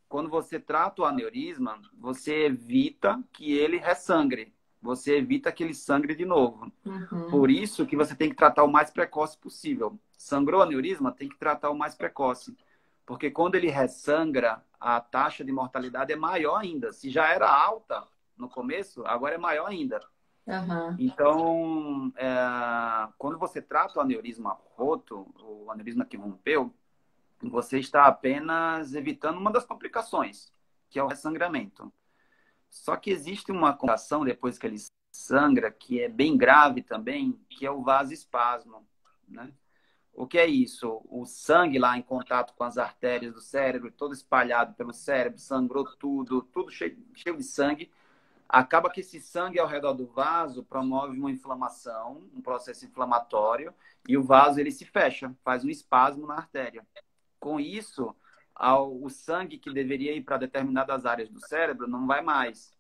Quando você trata o aneurisma, você evita que ele ressangre. Você evita que ele sangre de novo. Uhum. Por isso que você tem que tratar o mais precoce possível. Sangrou o aneurisma, tem que tratar o mais precoce. Porque quando ele ressangra, a taxa de mortalidade é maior ainda. Se já era alta no começo, agora é maior ainda. Aham. Então, quando você trata o aneurisma roto, o aneurisma que rompeu, você está apenas evitando uma das complicações, que é o ressangramento. Só que existe uma complicação depois que ele sangra, que é bem grave também, que é o vasoespasmo, né? O que é isso? O sangue lá em contato com as artérias do cérebro, todo espalhado pelo cérebro, sangrou tudo, tudo cheio de sangue. Acaba que esse sangue ao redor do vaso promove uma inflamação, um processo inflamatório, e o vaso ele se fecha, faz um espasmo na artéria. Com isso, o sangue que deveria ir para determinadas áreas do cérebro não vai mais.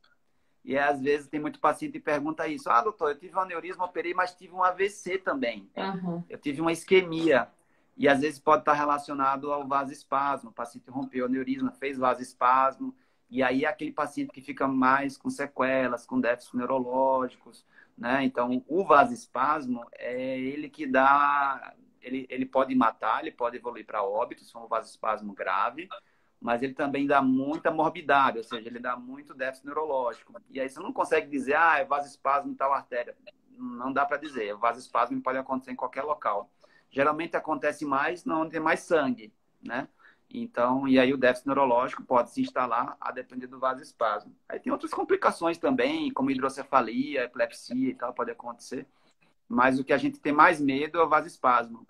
E às vezes tem muito paciente que pergunta isso. Ah, doutor, eu tive um aneurisma, operei, mas tive um AVC também. Aham. Eu tive uma isquemia. E às vezes pode estar relacionado ao vasoespasmo. O paciente rompeu o aneurisma, fez vasoespasmo. E aí é aquele paciente que fica mais com sequelas, com déficits neurológicos, né? Então, o vasoespasmo é ele que dá... Ele pode matar, ele pode evoluir para óbito, se for um vasoespasmo grave, mas ele também dá muita morbidade, ou seja, ele dá muito déficit neurológico. E aí você não consegue dizer, ah, é vasoespasmo em tal artéria. Não dá para dizer. O vasoespasmo pode acontecer em qualquer local. Geralmente acontece mais onde tem mais sangue, né? Então, e aí o déficit neurológico pode se instalar a depender do vasoespasmo. Aí tem outras complicações também, como hidrocefalia, epilepsia e tal, pode acontecer. Mas o que a gente tem mais medo é o vasoespasmo.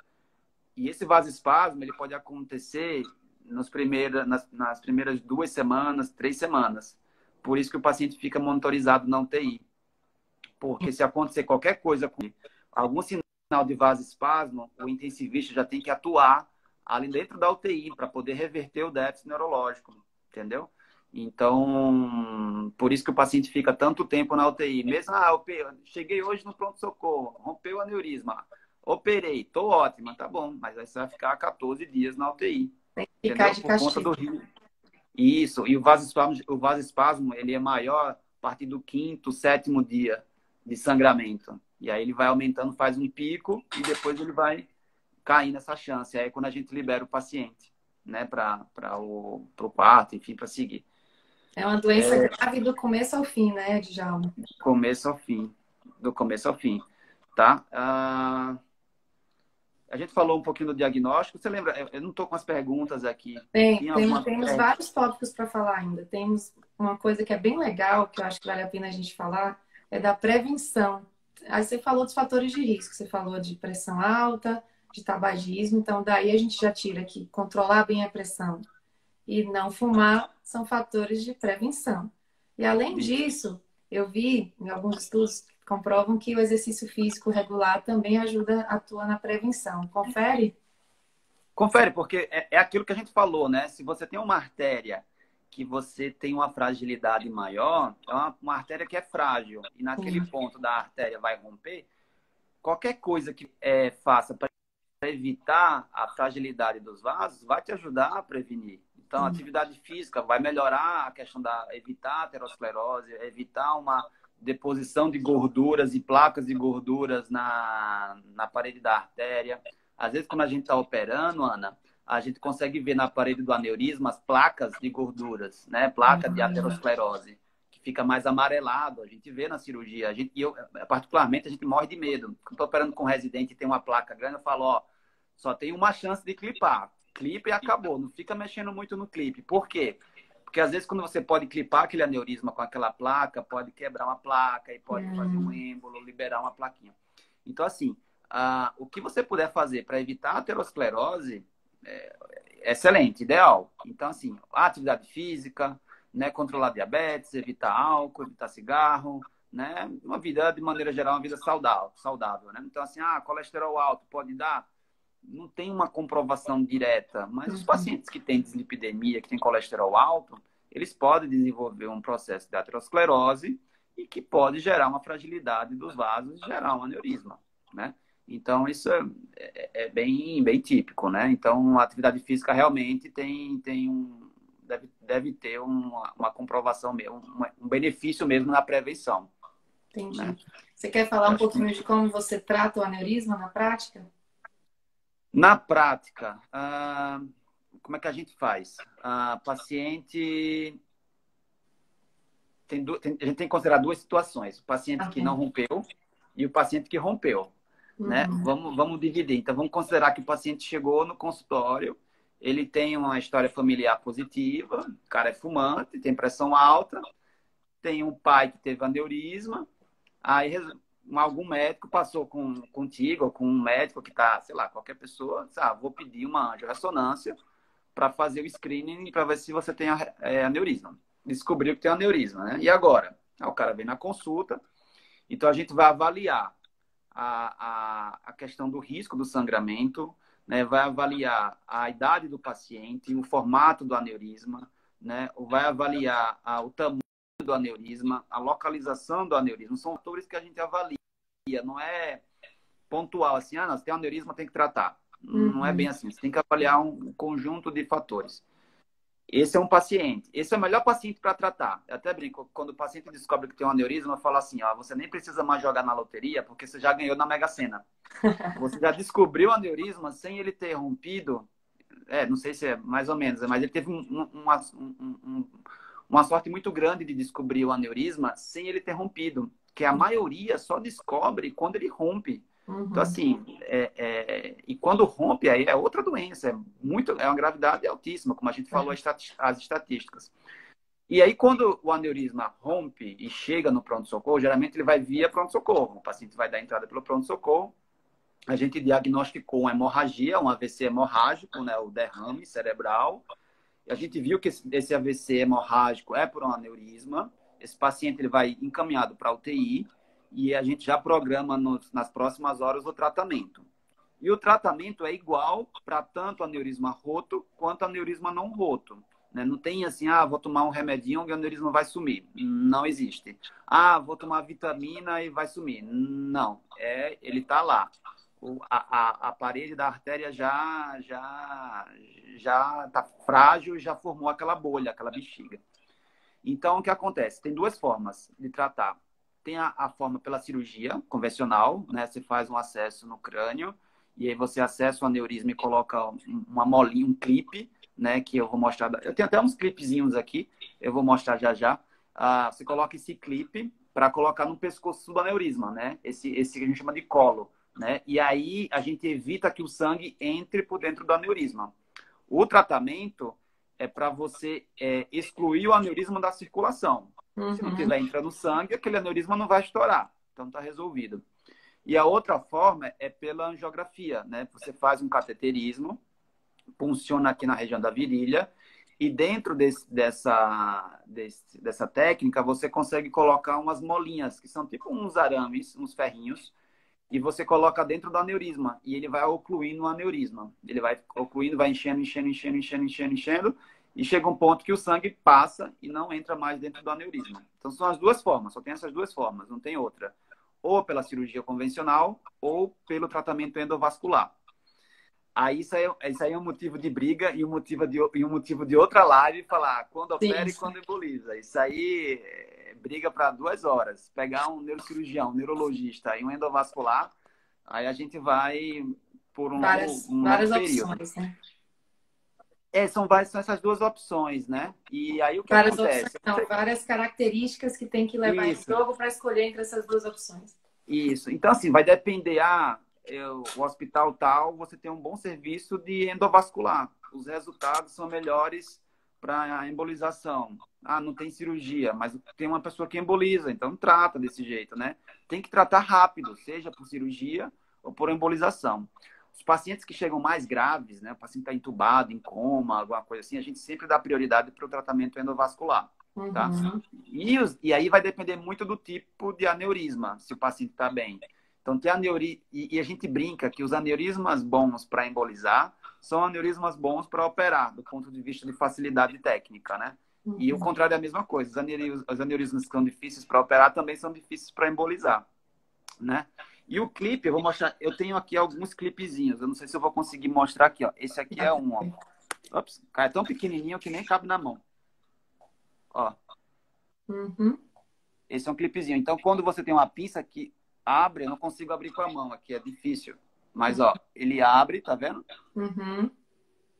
E esse vasoespasmo, ele pode acontecer nas primeiras 2 semanas, 3 semanas. Por isso que o paciente fica monitorizado na UTI. Porque se acontecer qualquer coisa com algum sinal de vasoespasmo, o intensivista já tem que atuar ali dentro da UTI para poder reverter o déficit neurológico, entendeu? Então, por isso que o paciente fica tanto tempo na UTI. Mesmo, cheguei hoje no pronto-socorro, rompeu o aneurisma, operei, tô ótima, tá bom, mas aí você vai ficar 14 dias na UTI, Tem que ficar entendeu? de Por conta do castigo. rio. Isso, e o vasoespasmo, ele é maior a partir do quinto, sétimo dia de sangramento. E aí ele vai aumentando, faz um pico e depois ele vai cair nessa chance. Aí é quando a gente libera o paciente, né, para o quarto, enfim, para seguir. É uma doença grave do começo ao fim, né, Djalma? Começo ao fim. Do começo ao fim, tá? A gente falou um pouquinho do diagnóstico. Você lembra? Eu não estou com as perguntas aqui. Tinha alguma... Temos vários tópicos para falar ainda. Temos uma coisa que é bem legal, que eu acho que vale a pena a gente falar, é da prevenção. Aí você falou dos fatores de risco, você falou de pressão alta, de tabagismo, então daí a gente já tira que controlar bem a pressão e não fumar são fatores de prevenção. E além disso, eu vi em alguns estudos que comprovam que o exercício físico regular também ajuda, atua na prevenção. Confere? Confere, porque é aquilo que a gente falou, né? Se você tem uma artéria que você tem uma fragilidade maior, é uma artéria que é frágil, e naquele Sim. ponto da artéria vai romper, qualquer coisa que faça para evitar a fragilidade dos vasos vai te ajudar a prevenir. Então, a Sim. atividade física vai melhorar a questão da evitar a aterosclerose, evitar uma deposição de gorduras e placas de gorduras na parede da artéria. Às vezes, quando a gente está operando, Ana, a gente consegue ver na parede do aneurisma as placas de gorduras, né? Placa de aterosclerose, que fica mais amarelado. A gente vê na cirurgia. Particularmente, a gente morre de medo. Quando estou operando com um residente e tem uma placa grande, eu falo, ó, só tem uma chance de clipar. Clipe e acabou. Não fica mexendo muito no clipe. Por quê? Porque às vezes quando você pode clipar aquele aneurisma com aquela placa, pode quebrar uma placa e pode fazer um êmbolo, liberar uma plaquinha. Então, assim, o que você puder fazer para evitar a aterosclerose é excelente, ideal. Então, assim, atividade física, né, controlar diabetes, evitar álcool, evitar cigarro, né, uma vida, de maneira geral, uma vida saudável, né? Então, assim, colesterol alto pode dar? Não tem uma comprovação direta, mas os pacientes que têm dislipidemia, que têm colesterol alto, eles podem desenvolver um processo de aterosclerose e que pode gerar uma fragilidade dos vasos e gerar um aneurisma, né? Então, isso é bem, bem típico, né? Então, a atividade física realmente deve ter uma comprovação mesmo, um benefício mesmo na prevenção, Entendi. né? Você quer falar Eu um acho que pouquinho de como você trata o aneurisma na prática? na prática, como é que a gente faz? A paciente a gente tem que considerar duas situações: o paciente que não rompeu e o paciente que rompeu, né? Vamos dividir. Então, vamos considerar que o paciente chegou no consultório, ele tem uma história familiar positiva, o cara é fumante, tem pressão alta, tem um pai que teve aneurisma, aí algum médico passou contigo ou com um médico que está, sei lá, qualquer pessoa, vou pedir uma angiorressonância para fazer o screening para ver se você tem aneurisma. Descobriu que tem aneurisma, né? E agora? O cara vem na consulta, então a gente vai avaliar a questão do risco do sangramento, né? Vai avaliar a idade do paciente, o formato do aneurisma, né? Vai avaliar o tamanho do aneurisma, a localização do aneurisma. São fatores que a gente avalia, não é pontual assim, não, se tem aneurisma tem que tratar. Não é bem assim, você tem que avaliar um conjunto de fatores. Esse é um paciente. Esse é o melhor paciente para tratar. Eu até brinco, quando o paciente descobre que tem um aneurisma, eu falo assim, você nem precisa mais jogar na loteria, porque você já ganhou na Mega Sena. Você já descobriu o aneurisma sem ele ter rompido, não sei se é mais ou menos, mas ele teve uma sorte muito grande de descobrir o aneurisma sem ele ter rompido, que a maioria só descobre quando ele rompe. Então, assim, e quando rompe, aí é outra doença, é uma gravidade altíssima, como a gente falou, as estatísticas. E aí, quando o aneurisma rompe e chega no pronto-socorro, geralmente ele vai via pronto-socorro. O paciente vai dar entrada pelo pronto-socorro, a gente diagnosticou uma hemorragia, um AVC hemorrágico, né, o derrame cerebral. A gente viu que esse AVC hemorrágico é por um aneurisma. Esse paciente ele vai encaminhado para a UTI, e a gente já programa nas próximas horas o tratamento. E o tratamento é igual para tanto aneurisma roto quanto aneurisma não roto. Né? Não tem assim, vou tomar um remedinho e o aneurisma vai sumir. Não existe. Vou tomar vitamina e vai sumir. Não, ele está lá. A parede da artéria já está frágil e já formou aquela bolha, aquela bexiga. Então, o que acontece? Tem duas formas de tratar. Tem a forma pela cirurgia convencional, né? Você faz um acesso no crânio e aí você acessa o aneurisma e coloca uma molinha, um clipe, né? Que eu vou mostrar. Eu tenho até uns clipezinhos aqui, eu vou mostrar já já. Você coloca esse clipe para colocar no pescoço do aneurisma, né? Esse que a gente chama de colo, né? E aí a gente evita que o sangue entre por dentro do aneurisma. O tratamento é para você excluir o aneurisma da circulação. Se não estiver entrando sangue, aquele aneurisma não vai estourar. Então, está resolvido. E a outra forma é pela angiografia, né? Você faz um cateterismo, funciona aqui na região da virilha, e dentro dessa técnica, você consegue colocar umas molinhas, que são tipo uns arames, uns ferrinhos, e você coloca dentro do aneurisma, e ele vai ocluindo o aneurisma. Ele vai ocluindo, vai enchendo, e chega um ponto que o sangue passa e não entra mais dentro do aneurisma. Então, são as duas formas, só tem essas duas formas, não tem outra. Ou pela cirurgia convencional, ou pelo tratamento endovascular. Aí, isso aí é um motivo de briga e um motivo de outra live, falar quando opera e quando emboliza. Isso aí briga para 2 horas. Pegar um neurocirurgião, um neurologista e um endovascular, aí a gente vai por um várias período. Opções, né? São essas duas opções, né? E aí o que várias acontece? Opções, não, várias características que tem que levar em jogo para escolher entre essas duas opções. Isso. Então, assim, vai depender. O hospital tal, você tem um bom serviço de endovascular. Os resultados são melhores para a embolização. Não tem cirurgia, mas tem uma pessoa que emboliza, então trata desse jeito, né? Tem que tratar rápido, seja por cirurgia ou por embolização. Os pacientes que chegam mais graves, né? O paciente está entubado, em coma, alguma coisa assim, a gente sempre dá prioridade para o tratamento endovascular, tá? E aí vai depender muito do tipo de aneurisma, se o paciente está bem. Então, tem e a gente brinca que os aneurismas bons para embolizar são aneurismas bons para operar, do ponto de vista de facilidade técnica, né? E o contrário é a mesma coisa. Os aneurismas que são difíceis para operar também são difíceis para embolizar, né? E o clipe, eu vou mostrar. Eu tenho aqui alguns clipezinhos. Eu não sei se eu vou conseguir mostrar aqui, ó. Esse aqui é um, ó. Ops, cara, é tão pequenininho que nem cabe na mão. Ó. Esse é um clipezinho. Então, quando você tem uma pinça que abre, eu não consigo abrir com a mão aqui, é difícil. Mas, ó, ele abre, tá vendo?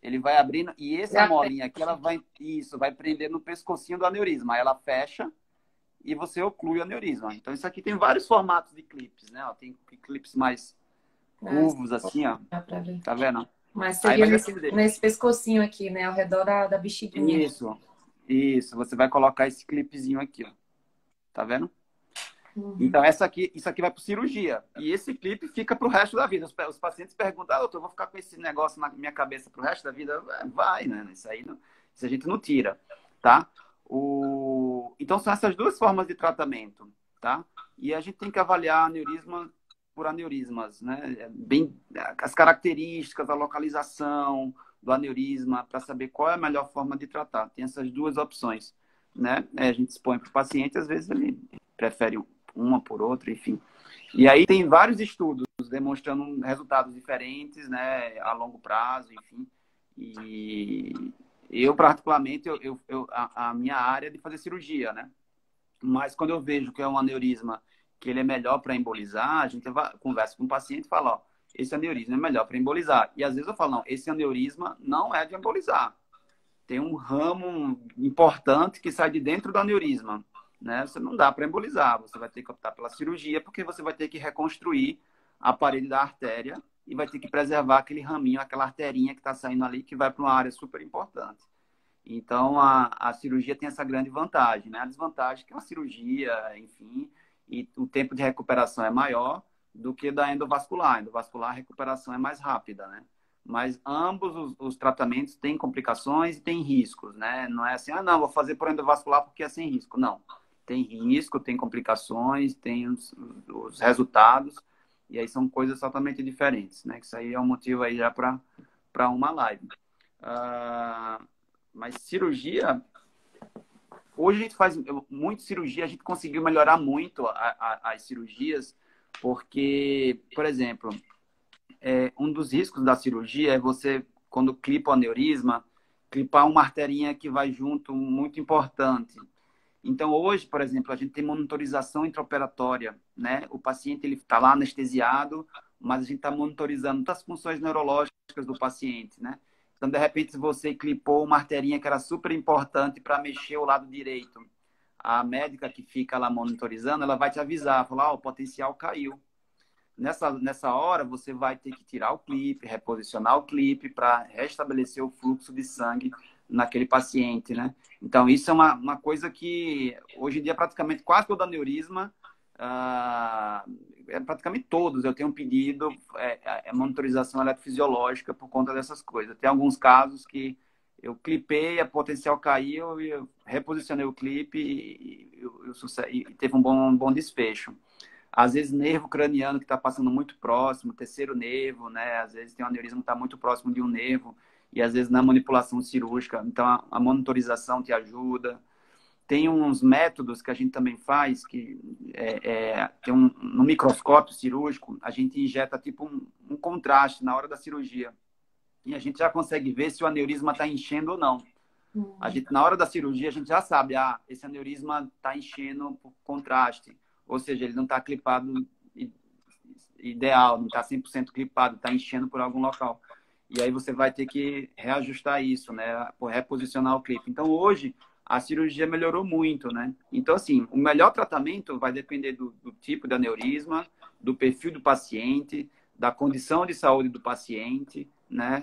Ele vai abrindo e essa Já molinha aqui, ela vai, isso, vai prender no pescocinho do aneurisma. Aí ela fecha e você oclui o aneurisma. Então, isso aqui tem vários formatos de clipes, né? Ó, tem clipes mais curvos, assim, ó. dá pra ver. Tá vendo? Mas Aí seria vai depender. nesse pescocinho aqui, né? Ao redor da bexiguinha. Isso, isso. Você vai colocar esse clipezinho aqui, ó. Tá vendo? Uhum. Então, isso aqui vai para cirurgia. E esse clipe fica para o resto da vida. Os pacientes perguntam, doutor, eu vou ficar com esse negócio na minha cabeça para o resto da vida? Vai, né? Isso aí não, isso a gente não tira, tá? Então, são essas duas formas de tratamento, tá? E a gente tem que avaliar aneurisma por aneurismas, né? Bem, as características, a localização do aneurisma, para saber qual é a melhor forma de tratar. Tem essas duas opções, né? A gente expõe para o paciente, às vezes ele prefere uma por outra, enfim. E aí tem vários estudos demonstrando resultados diferentes, né, a longo prazo, enfim. E eu, particularmente, a minha área é de fazer cirurgia, né? Mas quando eu vejo que é um aneurisma que ele é melhor para embolizar, a gente conversa com o paciente e fala, ó, esse aneurisma é melhor para embolizar. E às vezes eu falo, não, esse aneurisma não é de embolizar. Tem um ramo importante que sai de dentro do aneurisma, né? Você não dá para embolizar, você vai ter que optar pela cirurgia, porque você vai ter que reconstruir a parede da artéria e vai ter que preservar aquele raminho, aquela arterinha que está saindo ali, que vai para uma área super importante. Então, a cirurgia tem essa grande vantagem, né? A desvantagem é que é uma cirurgia, enfim, e o tempo de recuperação é maior do que da endovascular. A endovascular, a recuperação é mais rápida, né? Mas ambos os tratamentos têm complicações e têm riscos, né? Não é assim, ah, não, vou fazer por endovascular porque é sem risco. Não. Tem risco, tem complicações, tem os resultados, e aí são coisas totalmente diferentes, né? Que isso aí é um motivo aí já para uma live. Mas cirurgia, hoje a gente faz muito cirurgia, a gente conseguiu melhorar muito as cirurgias, porque, por exemplo, um dos riscos da cirurgia é você, quando clipa o aneurisma, clipar uma arterinha que vai junto, muito importante. Então, hoje, por exemplo, a gente tem monitorização intraoperatória, né? O paciente ele está lá anestesiado, mas a gente está monitorizando todas as funções neurológicas do paciente, né? Então, de repente, você clipou uma arterinha que era super importante para mexer o lado direito. A médica que fica lá monitorizando, ela vai te avisar, falar, o potencial caiu. Nessa hora, você vai ter que tirar o clipe, reposicionar o clipe para restabelecer o fluxo de sangue naquele paciente, né? Então, isso é uma coisa que, hoje em dia, praticamente quase todo aneurisma, praticamente todos, eu tenho pedido monitorização eletrofisiológica por conta dessas coisas. Tem alguns casos que eu clipei, a potencial caiu, e eu reposicionei o clipe e teve um bom desfecho. Às vezes, nervo craniano que está passando muito próximo, terceiro nervo, né? Às vezes tem um aneurisma que está muito próximo de um nervo, e às vezes na manipulação cirúrgica. Então, a monitorização te ajuda. Tem uns métodos que a gente também faz, que tem no microscópio cirúrgico, a gente injeta tipo um contraste na hora da cirurgia. E a gente já consegue ver se o aneurisma está enchendo ou não. A gente, na hora da cirurgia, a gente já sabe, esse aneurisma está enchendo por contraste. Ou seja, ele não está clipado ideal, não está 100% clipado, está enchendo por algum local. E aí você vai ter que reajustar isso, né? Reposicionar o clipe. Então, hoje, a cirurgia melhorou muito, né? Então, assim, o melhor tratamento vai depender do tipo de aneurisma, do perfil do paciente, da condição de saúde do paciente, né?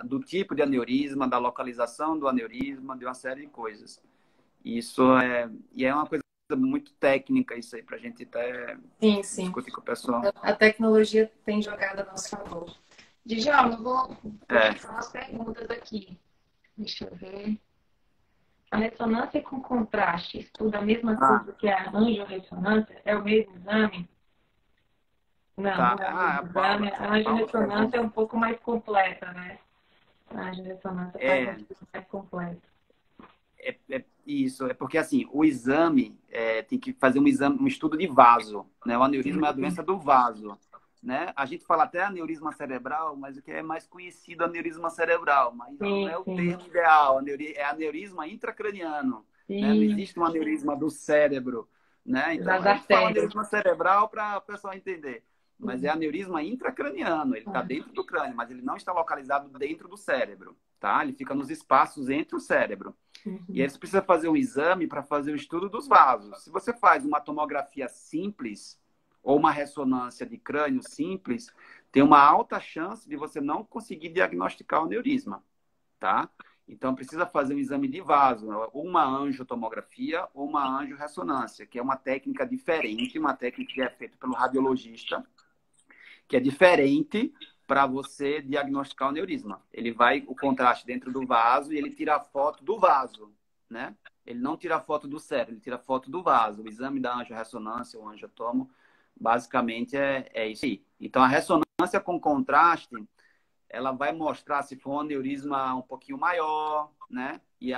Do tipo de aneurisma, da localização do aneurisma, de uma série de coisas. Isso é uma coisa muito técnica, isso aí, para a gente até Sim. discutir com o pessoal. A tecnologia tem jogado a nosso favor. Djalma, vou começar umas perguntas aqui. Deixa eu ver. A ressonância com contraste estuda a mesma coisa que a angiorressonância? É o mesmo exame? Não, Tá. não é o mesmo exame. A angiorressonância é um pouco mais completa, né? A angiorressonância faz um pouco mais completa. Isso, é porque assim, o exame tem que fazer um estudo de vaso, né? O aneurisma é a doença do vaso, né? A gente fala até aneurisma cerebral, mas o que é mais conhecido é aneurisma cerebral, mas não é o termo ideal, é aneurisma intracraniano, né? Não existe um aneurisma do cérebro, né? Então, a gente fala aneurisma cerebral para o pessoal entender. mas é aneurisma intracraniano. Ele está Ah, dentro do crânio, mas ele não está localizado dentro do cérebro, tá? Ele fica nos espaços entre o cérebro. E aí uhum. você precisa fazer um exame para fazer o estudo dos vasos. Se você faz uma tomografia simples ou uma ressonância de crânio simples, tem uma alta chance de você não conseguir diagnosticar o aneurisma, tá? Então precisa fazer um exame de vaso, ou uma angiotomografia ou uma angiorressonância, que é uma técnica diferente, uma técnica que é feita pelo radiologista, que é diferente para você diagnosticar o aneurisma. Ele vai o contraste dentro do vaso e ele tira a foto do vaso, né? Ele não tira a foto do cérebro, ele tira a foto do vaso. O exame da angiorressonância ou angiotomo, basicamente é isso aí. Então a ressonância com contraste, ela vai mostrar se for um aneurisma um pouquinho maior, né? E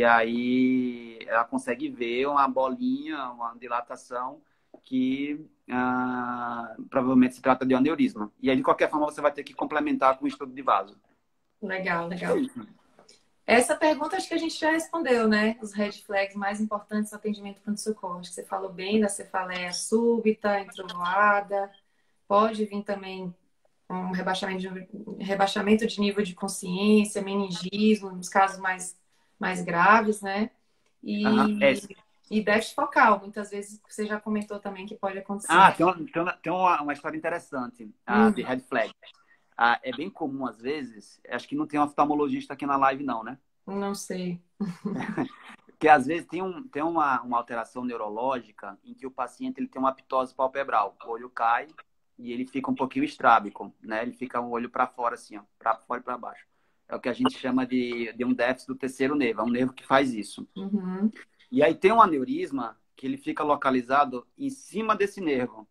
aí ela consegue ver uma bolinha, uma dilatação que provavelmente se trata de um aneurisma. E aí, de qualquer forma, você vai ter que complementar com o estudo de vaso. Legal, É legal. isso. Essa pergunta acho que a gente já respondeu, né? Os red flags mais importantes no atendimento pronto-socorro. Acho que você falou bem da cefaleia súbita, entrovoada. Pode vir também um rebaixamento de nível de consciência, meningismo, nos casos mais graves, né? Aham, é. E, e déficit focal. Muitas vezes você já comentou também que pode acontecer. Tem uma história interessante de Hum, red flag. É bem comum, às vezes, acho que não tem um oftalmologista aqui na live, não, né? não sei. Porque às vezes tem uma alteração neurológica em que o paciente ele tem uma ptose palpebral. O olho cai e ele fica um pouquinho estrábico, né? Ele fica um olho para fora, assim, ó, para fora e para baixo. É o que a gente chama de um déficit do terceiro nervo. É um nervo que faz isso. Uhum. E aí tem um aneurisma que ele fica localizado em cima desse nervo.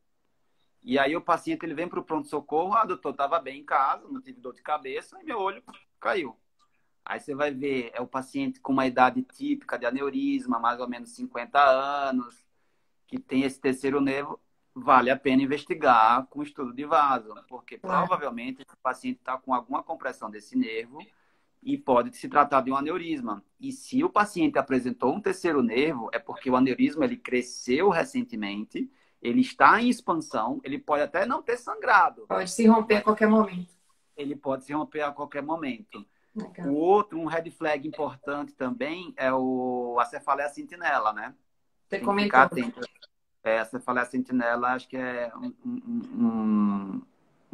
E aí o paciente ele vem para o pronto-socorro, doutor, estava bem em casa, não tive dor de cabeça, e meu olho caiu. Aí você vai ver, é o paciente com uma idade típica de aneurisma, mais ou menos 50 anos, que tem esse terceiro nervo, vale a pena investigar com estudo de vaso, porque Claro. provavelmente esse paciente está com alguma compressão desse nervo e pode se tratar de um aneurisma. E se o paciente apresentou um terceiro nervo, é porque o aneurisma ele cresceu recentemente, ele está em expansão, ele pode até não ter sangrado, Pode se romper a mas qualquer momento. ele pode se romper a qualquer momento. O Legal. outro, um red flag importante também é a cefaleia sentinela, né? Você Tem que ficar comentou. atento. A cefaleia sentinela acho que é um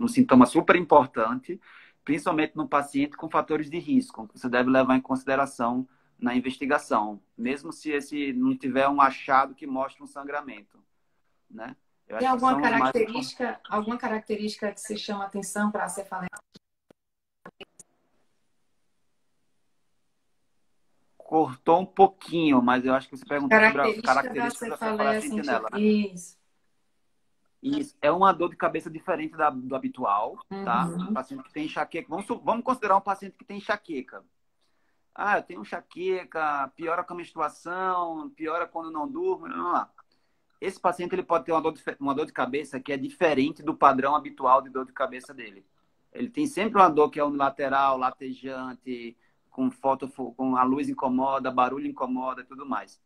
sintoma super importante, principalmente no paciente com fatores de risco, que você deve levar em consideração na investigação, mesmo se esse não tiver um achado que mostre um sangramento, né? Eu Tem acho que são os mais importantes. alguma característica que você chama atenção para a cefaleia? Cortou um pouquinho, mas eu acho que você perguntou sobre as Característica da características da cefaleia cefaleia sentinela, né? Isso. Isso é uma dor de cabeça diferente do habitual, tá? Um Uhum. paciente que tem enxaqueca. Vamos considerar um paciente que tem enxaqueca. Eu tenho enxaqueca, piora com a menstruação, piora quando não durmo. Não, não, não. Esse paciente ele pode ter uma dor de cabeça que é diferente do padrão habitual de dor de cabeça dele. Ele tem sempre uma dor que é unilateral, latejante, com a luz incomoda, barulho incomoda e tudo mais.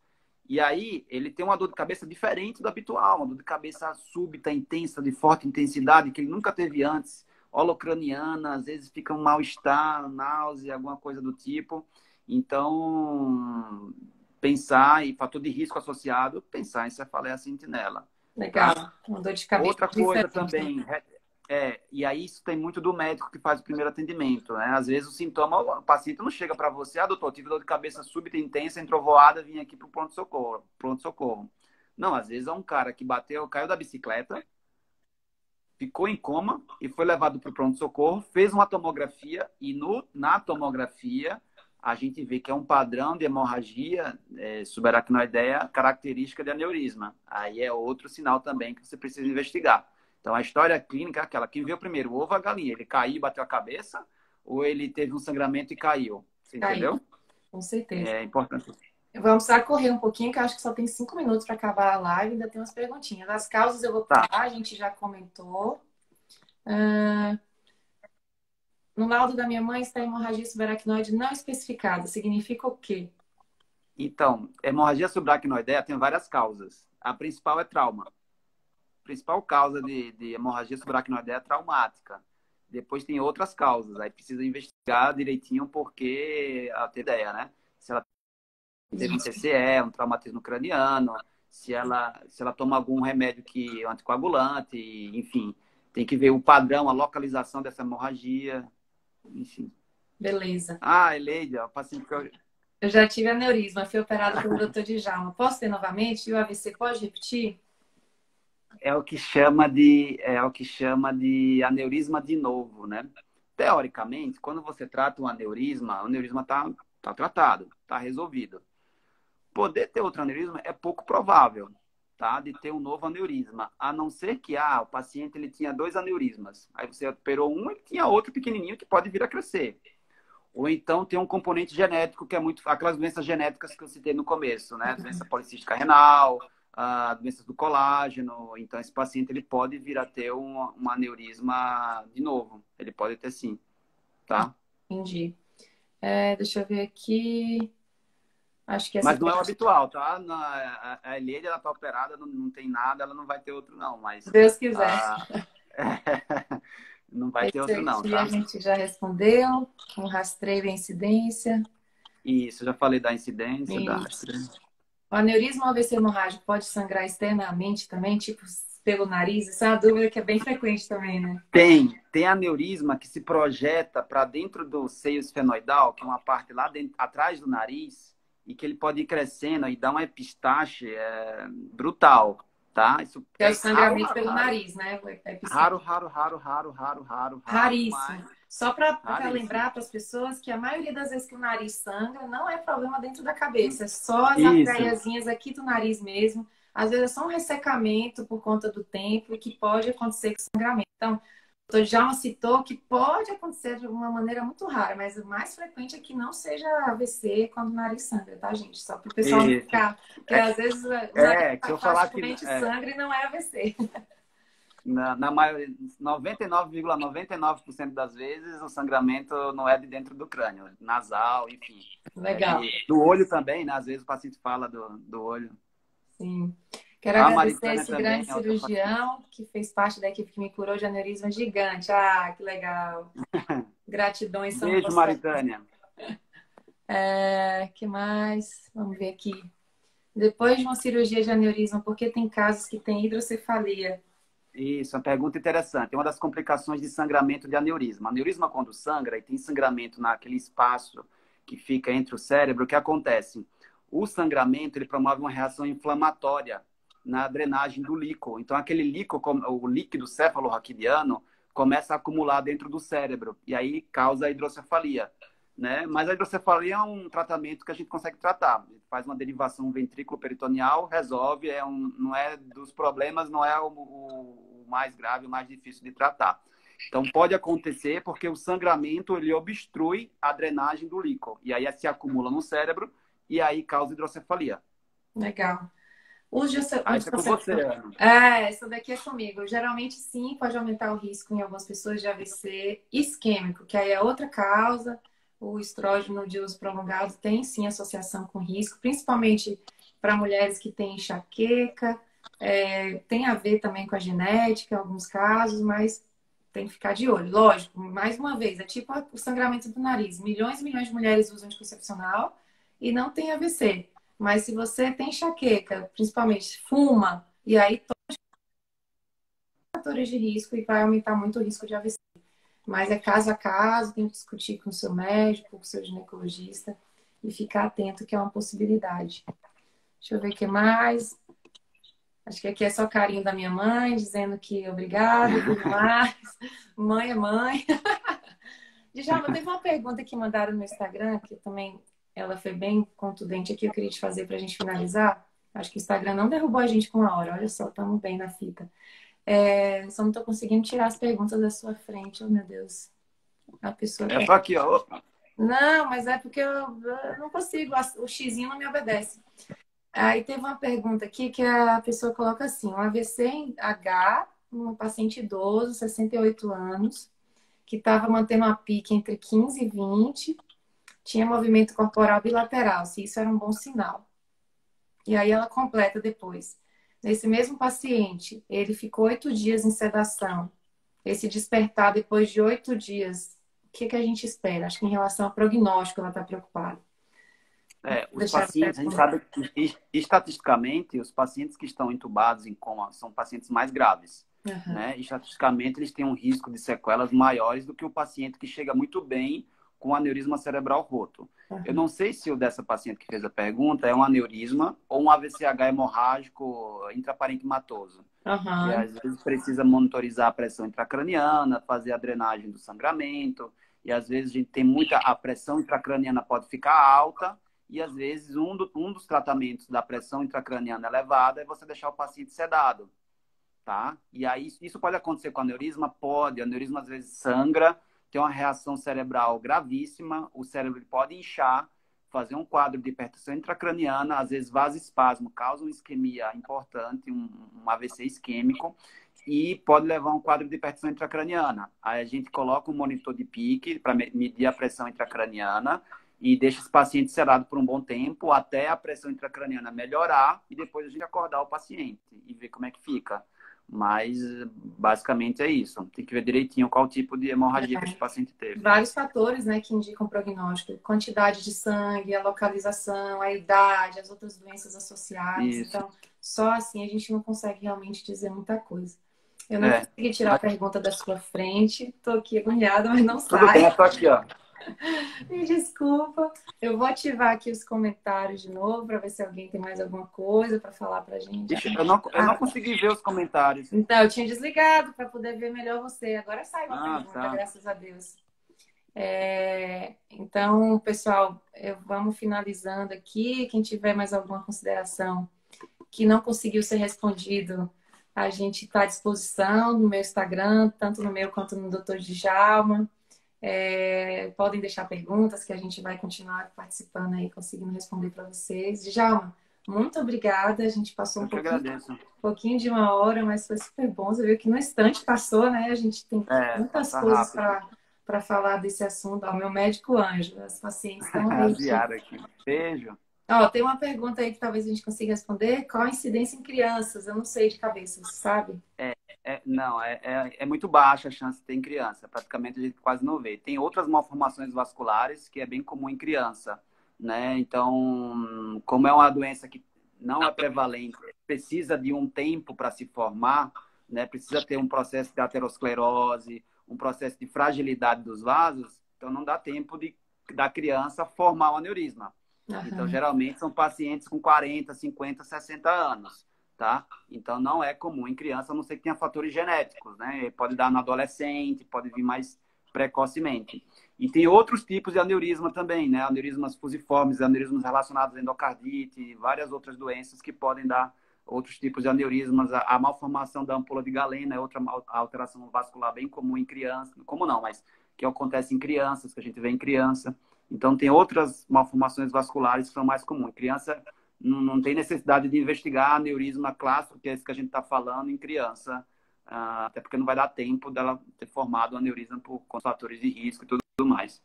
E aí, ele tem uma dor de cabeça diferente do habitual, uma dor de cabeça súbita, intensa, de forte intensidade, que ele nunca teve antes, holocraniana, às vezes fica um mal-estar, náusea, alguma coisa do tipo. Então, pensar em fator de risco associado, pensar em cefaleia sentinela, tá? Legal. Uma dor de cabeça Outra coisa diferente. também, e aí isso tem muito do médico que faz o primeiro atendimento, né? Às vezes o sintoma, o paciente não chega para você, doutor, tive dor de cabeça súbita, intensa, entrovoada, vim aqui para o pronto-socorro. Pronto-socorro. Não, às vezes é um cara que caiu da bicicleta, ficou em coma e foi levado para o pronto-socorro, fez uma tomografia e na tomografia a gente vê que é um padrão de hemorragia subaracnoideia característica de aneurisma. Aí é outro sinal também que você precisa investigar. Então, a história clínica é aquela. Quem viu primeiro, o ovo ou a galinha? Ele caiu e bateu a cabeça? Ou ele teve um sangramento e caiu? Você Caiu, entendeu? com certeza. É importante. Vamos precisar correr um pouquinho, que eu acho que só tem 5 minutos para acabar a live. Ainda tem umas perguntinhas. As causas eu vou pular, Tá. a gente já comentou. Ah, no laudo da minha mãe está hemorragia subaracnoide não especificada. Significa o quê? Então, hemorragia subaracnoideia tem várias causas. A principal é trauma. principal causa de hemorragia subaracnoideia traumática. Depois tem outras causas, aí precisa investigar direitinho porque ela teve ideia, né? Se ela teve um TCE, um traumatismo craniano, se ela toma algum remédio que anticoagulante, enfim. Tem que ver o padrão, a localização dessa hemorragia, enfim. Beleza. Ah, Eleide, o paciente que Eu já tive aneurisma, fui operada pelo Dr. Djalma. Posso ter novamente? E o AVC pode repetir? é o que chama de aneurisma de novo, né? Teoricamente, quando você trata um aneurisma, o aneurisma tá tratado, tá resolvido. Poder ter outro aneurisma é pouco provável, tá? De ter um novo aneurisma, a não ser que o paciente ele tinha 2 aneurismas. Aí você operou um e tinha outro pequenininho que pode vir a crescer. Ou então tem um componente genético que é muito aquelas doenças genéticas que eu citei no começo, né? Doença policística renal, doenças do colágeno. Então esse paciente ele pode vir a ter um aneurisma de novo. Ele pode ter sim, tá? Entendi. Deixa eu ver aqui. Acho que essa Mas não é o pergunta, habitual, tá? A Eliade, ela tá operada, não tem nada, ela não vai ter outro não, mas se Deus quiser. ah, não vai ter Esse outro não, aqui a tá? gente já respondeu. Um rastreio e incidência. Isso, já falei da incidência, Isso. O aneurisma ou AVC hemorrágico pode sangrar externamente também, tipo pelo nariz? Isso é uma dúvida que é bem frequente também, né? Tem aneurisma que se projeta para dentro do seio esfenoidal, que é uma parte lá dentro, atrás do nariz, e que ele pode ir crescendo e dar uma epistaxe brutal, tá? Isso Que é o é raro, sangramento raro, pelo raro. nariz, né? Raro, raro, raro, raro, raro, raro, raro, mas Raríssimo. Só para raríssimo. lembrar para as pessoas que a maioria das vezes que o nariz sangra não é problema dentro da cabeça, é só as Isso, artériazinhas aqui do nariz mesmo. Às vezes é só um ressecamento por conta do tempo e que pode acontecer com sangramento. Então, o doutor Djalma citou que pode acontecer de uma maneira muito rara, mas o mais frequente é que não seja AVC quando o nariz sangra, tá, gente? Só para o pessoal não isso. ficar. Porque às vezes o nariz Que se eu falar que facilmente sangra e não é AVC. na maioria, 99,99% das vezes o sangramento não é de dentro do crânio, nasal, enfim. Legal. Do olho também, né? Às vezes o paciente fala do olho. Sim. Quero A agradecer Maritânia esse também grande é outra paciente. cirurgião que fez parte da equipe que me curou de aneurisma gigante. Ah, que legal. Gratidões são Beijo, postões. Maritânia. Que mais? Vamos ver aqui. Depois de uma cirurgia de aneurisma, por que tem casos que têm hidrocefalia? Isso, é uma pergunta interessante. É uma das complicações de sangramento de aneurisma. Aneurisma, quando sangra e tem sangramento naquele espaço que fica entre o cérebro, o que acontece? O sangramento ele promove uma reação inflamatória na drenagem do líquido. Então, aquele líquido, o líquido cefalorraquidiano, começa a acumular dentro do cérebro e aí causa a hidrocefalia, né? Mas a hidrocefalia é um tratamento que a gente consegue tratar. A gente faz uma derivação ventrículo-peritoneal, resolve, não é dos problemas, não é o mais grave, o mais difícil de tratar. Então, pode acontecer porque o sangramento ele obstrui a drenagem do líquido e aí se acumula no cérebro e aí causa hidrocefalia. Legal. Uso de Aí isso é com você, Ana. essa daqui é comigo. Geralmente, sim, pode aumentar o risco em algumas pessoas de AVC isquêmico, que aí é outra causa. O estrógeno de uso prolongado tem, sim, associação com risco, principalmente para mulheres que têm enxaqueca. Tem a ver também com a genética, em alguns casos, mas tem que ficar de olho. Lógico, mais uma vez, é tipo o sangramento do nariz. Milhões e milhões de mulheres usam anticoncepcional e não tem AVC. Mas se você tem enxaqueca, principalmente fuma, e aí todos os fatores de risco e vai aumentar muito o risco de AVC. Mas é caso a caso, tem que discutir com o seu médico, com o seu ginecologista e ficar atento que é uma possibilidade. Deixa eu ver o que mais. Acho que aqui é só carinho da minha mãe, dizendo que obrigada, tudo mais. Mãe é mãe. Djalma, teve uma pergunta que mandaram no Instagram, que também ela foi bem contundente aqui, eu queria te fazer para a gente finalizar. Acho que o Instagram não derrubou a gente com uma hora, olha só, estamos bem na fita. Só não estou conseguindo tirar as perguntas da sua frente, oh meu Deus. A pessoa Eu quer. tô aqui, ó. Opa. Não, mas é porque eu não consigo, o xizinho não me obedece. Aí teve uma pergunta aqui que a pessoa coloca assim: um AVC em H, um paciente idoso, 68 anos, que estava mantendo uma pique entre 15 e 20, tinha movimento corporal bilateral, se isso era um bom sinal. E aí ela completa depois, nesse mesmo paciente, ele ficou 8 dias em sedação, esse despertar depois de 8 dias, o que que a gente espera? Acho que em relação ao prognóstico ela está preocupada. Vou Os deixar a pacientes, a gente pergunta. sabe que estatisticamente, os pacientes que estão entubados em coma são pacientes mais graves, Aham, né? Estatisticamente, eles têm um risco de sequelas maiores do que o paciente que chega muito bem com aneurisma cerebral roto. Eu aham, não sei se o dessa paciente que fez a pergunta é um aneurisma ou um AVCH hemorrágico intraparenquimatoso, que aham. às vezes precisa monitorizar a pressão intracraniana, fazer a drenagem do sangramento, e às vezes a gente tem a pressão intracraniana pode ficar alta, e às vezes um dos tratamentos da pressão intracraniana elevada é você deixar o paciente sedado, tá? E aí isso pode acontecer com aneurisma? Pode. O aneurisma às vezes sangra, tem uma reação cerebral gravíssima, o cérebro pode inchar, fazer um quadro de hipertensão intracraniana, às vezes vasoespasmo, causa uma isquemia importante, um AVC isquêmico, e pode levar a um quadro de hipertensão intracraniana. Aí a gente coloca um monitor de pique para medir a pressão intracraniana e deixa esse paciente sedado por um bom tempo até a pressão intracraniana melhorar e depois a gente acordar o paciente e ver como é que fica. Mas basicamente é isso. Tem que ver direitinho qual tipo de hemorragia que esse paciente teve. Vários fatores, né, que indicam prognóstico. Quantidade de sangue, a localização, a idade, as outras doenças associadas. Isso. Então, só assim a gente não consegue realmente dizer muita coisa. Eu não É. consegui tirar a Mas pergunta da sua frente. Estou aqui agoniada, mas não tudo bem, sai. eu tô aqui, ó. Me desculpa. Eu vou ativar aqui os comentários de novo para ver se alguém tem mais alguma coisa para falar para a gente. Ixi, eu não Ah, consegui ver os comentários. então, eu tinha desligado para poder ver melhor você. Agora sai uma Ah, pergunta, tá. graças a Deus. Então, pessoal, vamos finalizando aqui. Quem tiver mais alguma consideração que não conseguiu ser respondido, a gente está à disposição no meu Instagram, tanto no meu quanto no Dr. Djalma. Podem deixar perguntas que a gente vai continuar participando aí, conseguindo responder para vocês. Djalma, muito obrigada. A gente passou Eu que agradeço. pouquinho de uma hora, mas foi super bom. Você viu que no instante passou, né? A gente tem muitas Passa coisas rápido. para falar desse assunto. Ó, meu médico anjo, as pacientes estão A aí. diária aqui. Beijo. Ó, tem uma pergunta aí que talvez a gente consiga responder. Qual a incidência em crianças? Eu não sei de cabeça, você sabe? Não, é muito baixa a chance de ter em criança. Praticamente a gente quase não vê. Tem outras malformações vasculares que é bem comum em criança, né? Então, como é uma doença que não é prevalente, precisa de um tempo para se formar, né? Precisa ter um processo de aterosclerose, um processo de fragilidade dos vasos, então não dá tempo da criança formar o aneurisma. Então, Aham. geralmente são pacientes com 40, 50, 60 anos, tá? Então, não é comum em criança, a não ser que tenha fatores genéticos, né? Pode dar no adolescente, pode vir mais precocemente. E tem outros tipos de aneurisma também, né? Aneurismas fusiformes, aneurismas relacionados à endocardite, várias outras doenças que podem dar outros tipos de aneurismas. A malformação da ampola de Galena é outra alteração vascular bem comum em criança, como não, mas que acontece em crianças, que a gente vê em criança. Então, tem outras malformações vasculares que são mais comuns. Criança não tem necessidade de investigar aneurisma clássico, que é esse que a gente está falando, em criança, até porque não vai dar tempo dela ter formado um aneurisma com fatores de risco e tudo mais.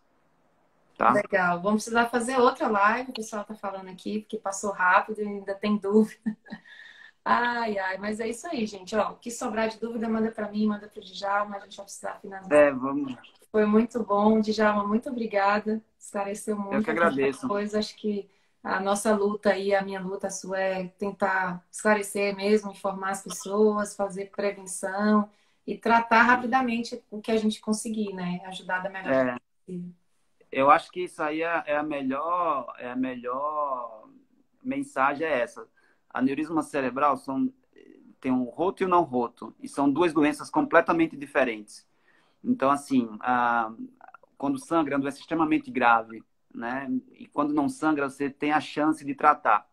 Tá? Legal. Vamos precisar fazer outra live. O pessoal está falando aqui, porque passou rápido e ainda tem dúvida. Ai, ai, mas é isso aí, gente. Ó, o que sobrar de dúvida, manda para mim, manda para o Djalma, a gente vai precisar finalizar. Vamos. Foi muito bom, Djalma, muito obrigada. Esclareceu Eu que muita agradeço. coisa. Acho que a nossa luta aí, a minha luta, a sua, é tentar esclarecer mesmo, informar as pessoas, fazer prevenção e tratar rapidamente o que a gente conseguir, né? Ajudar da melhor forma É, possível. eu acho que isso aí é a melhor mensagem é essa. Aneurisma cerebral tem um roto e um não roto, e são duas doenças completamente diferentes. Então, assim, quando sangra é uma doença extremamente grave, né? E quando não sangra, você tem a chance de tratar,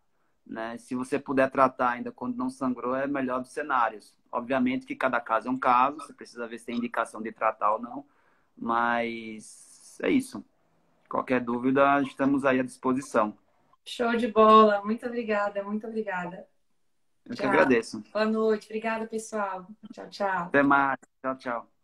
né? Se você puder tratar ainda quando não sangrou, é melhor dos cenários. Obviamente que cada caso é um caso, você precisa ver se tem indicação de tratar ou não, mas é isso. Qualquer dúvida, estamos aí à disposição. Show de bola. Muito obrigada, muito obrigada. Eu que Tchau. agradeço. Boa noite. Obrigada, pessoal. Tchau, tchau. Até mais. Tchau, tchau.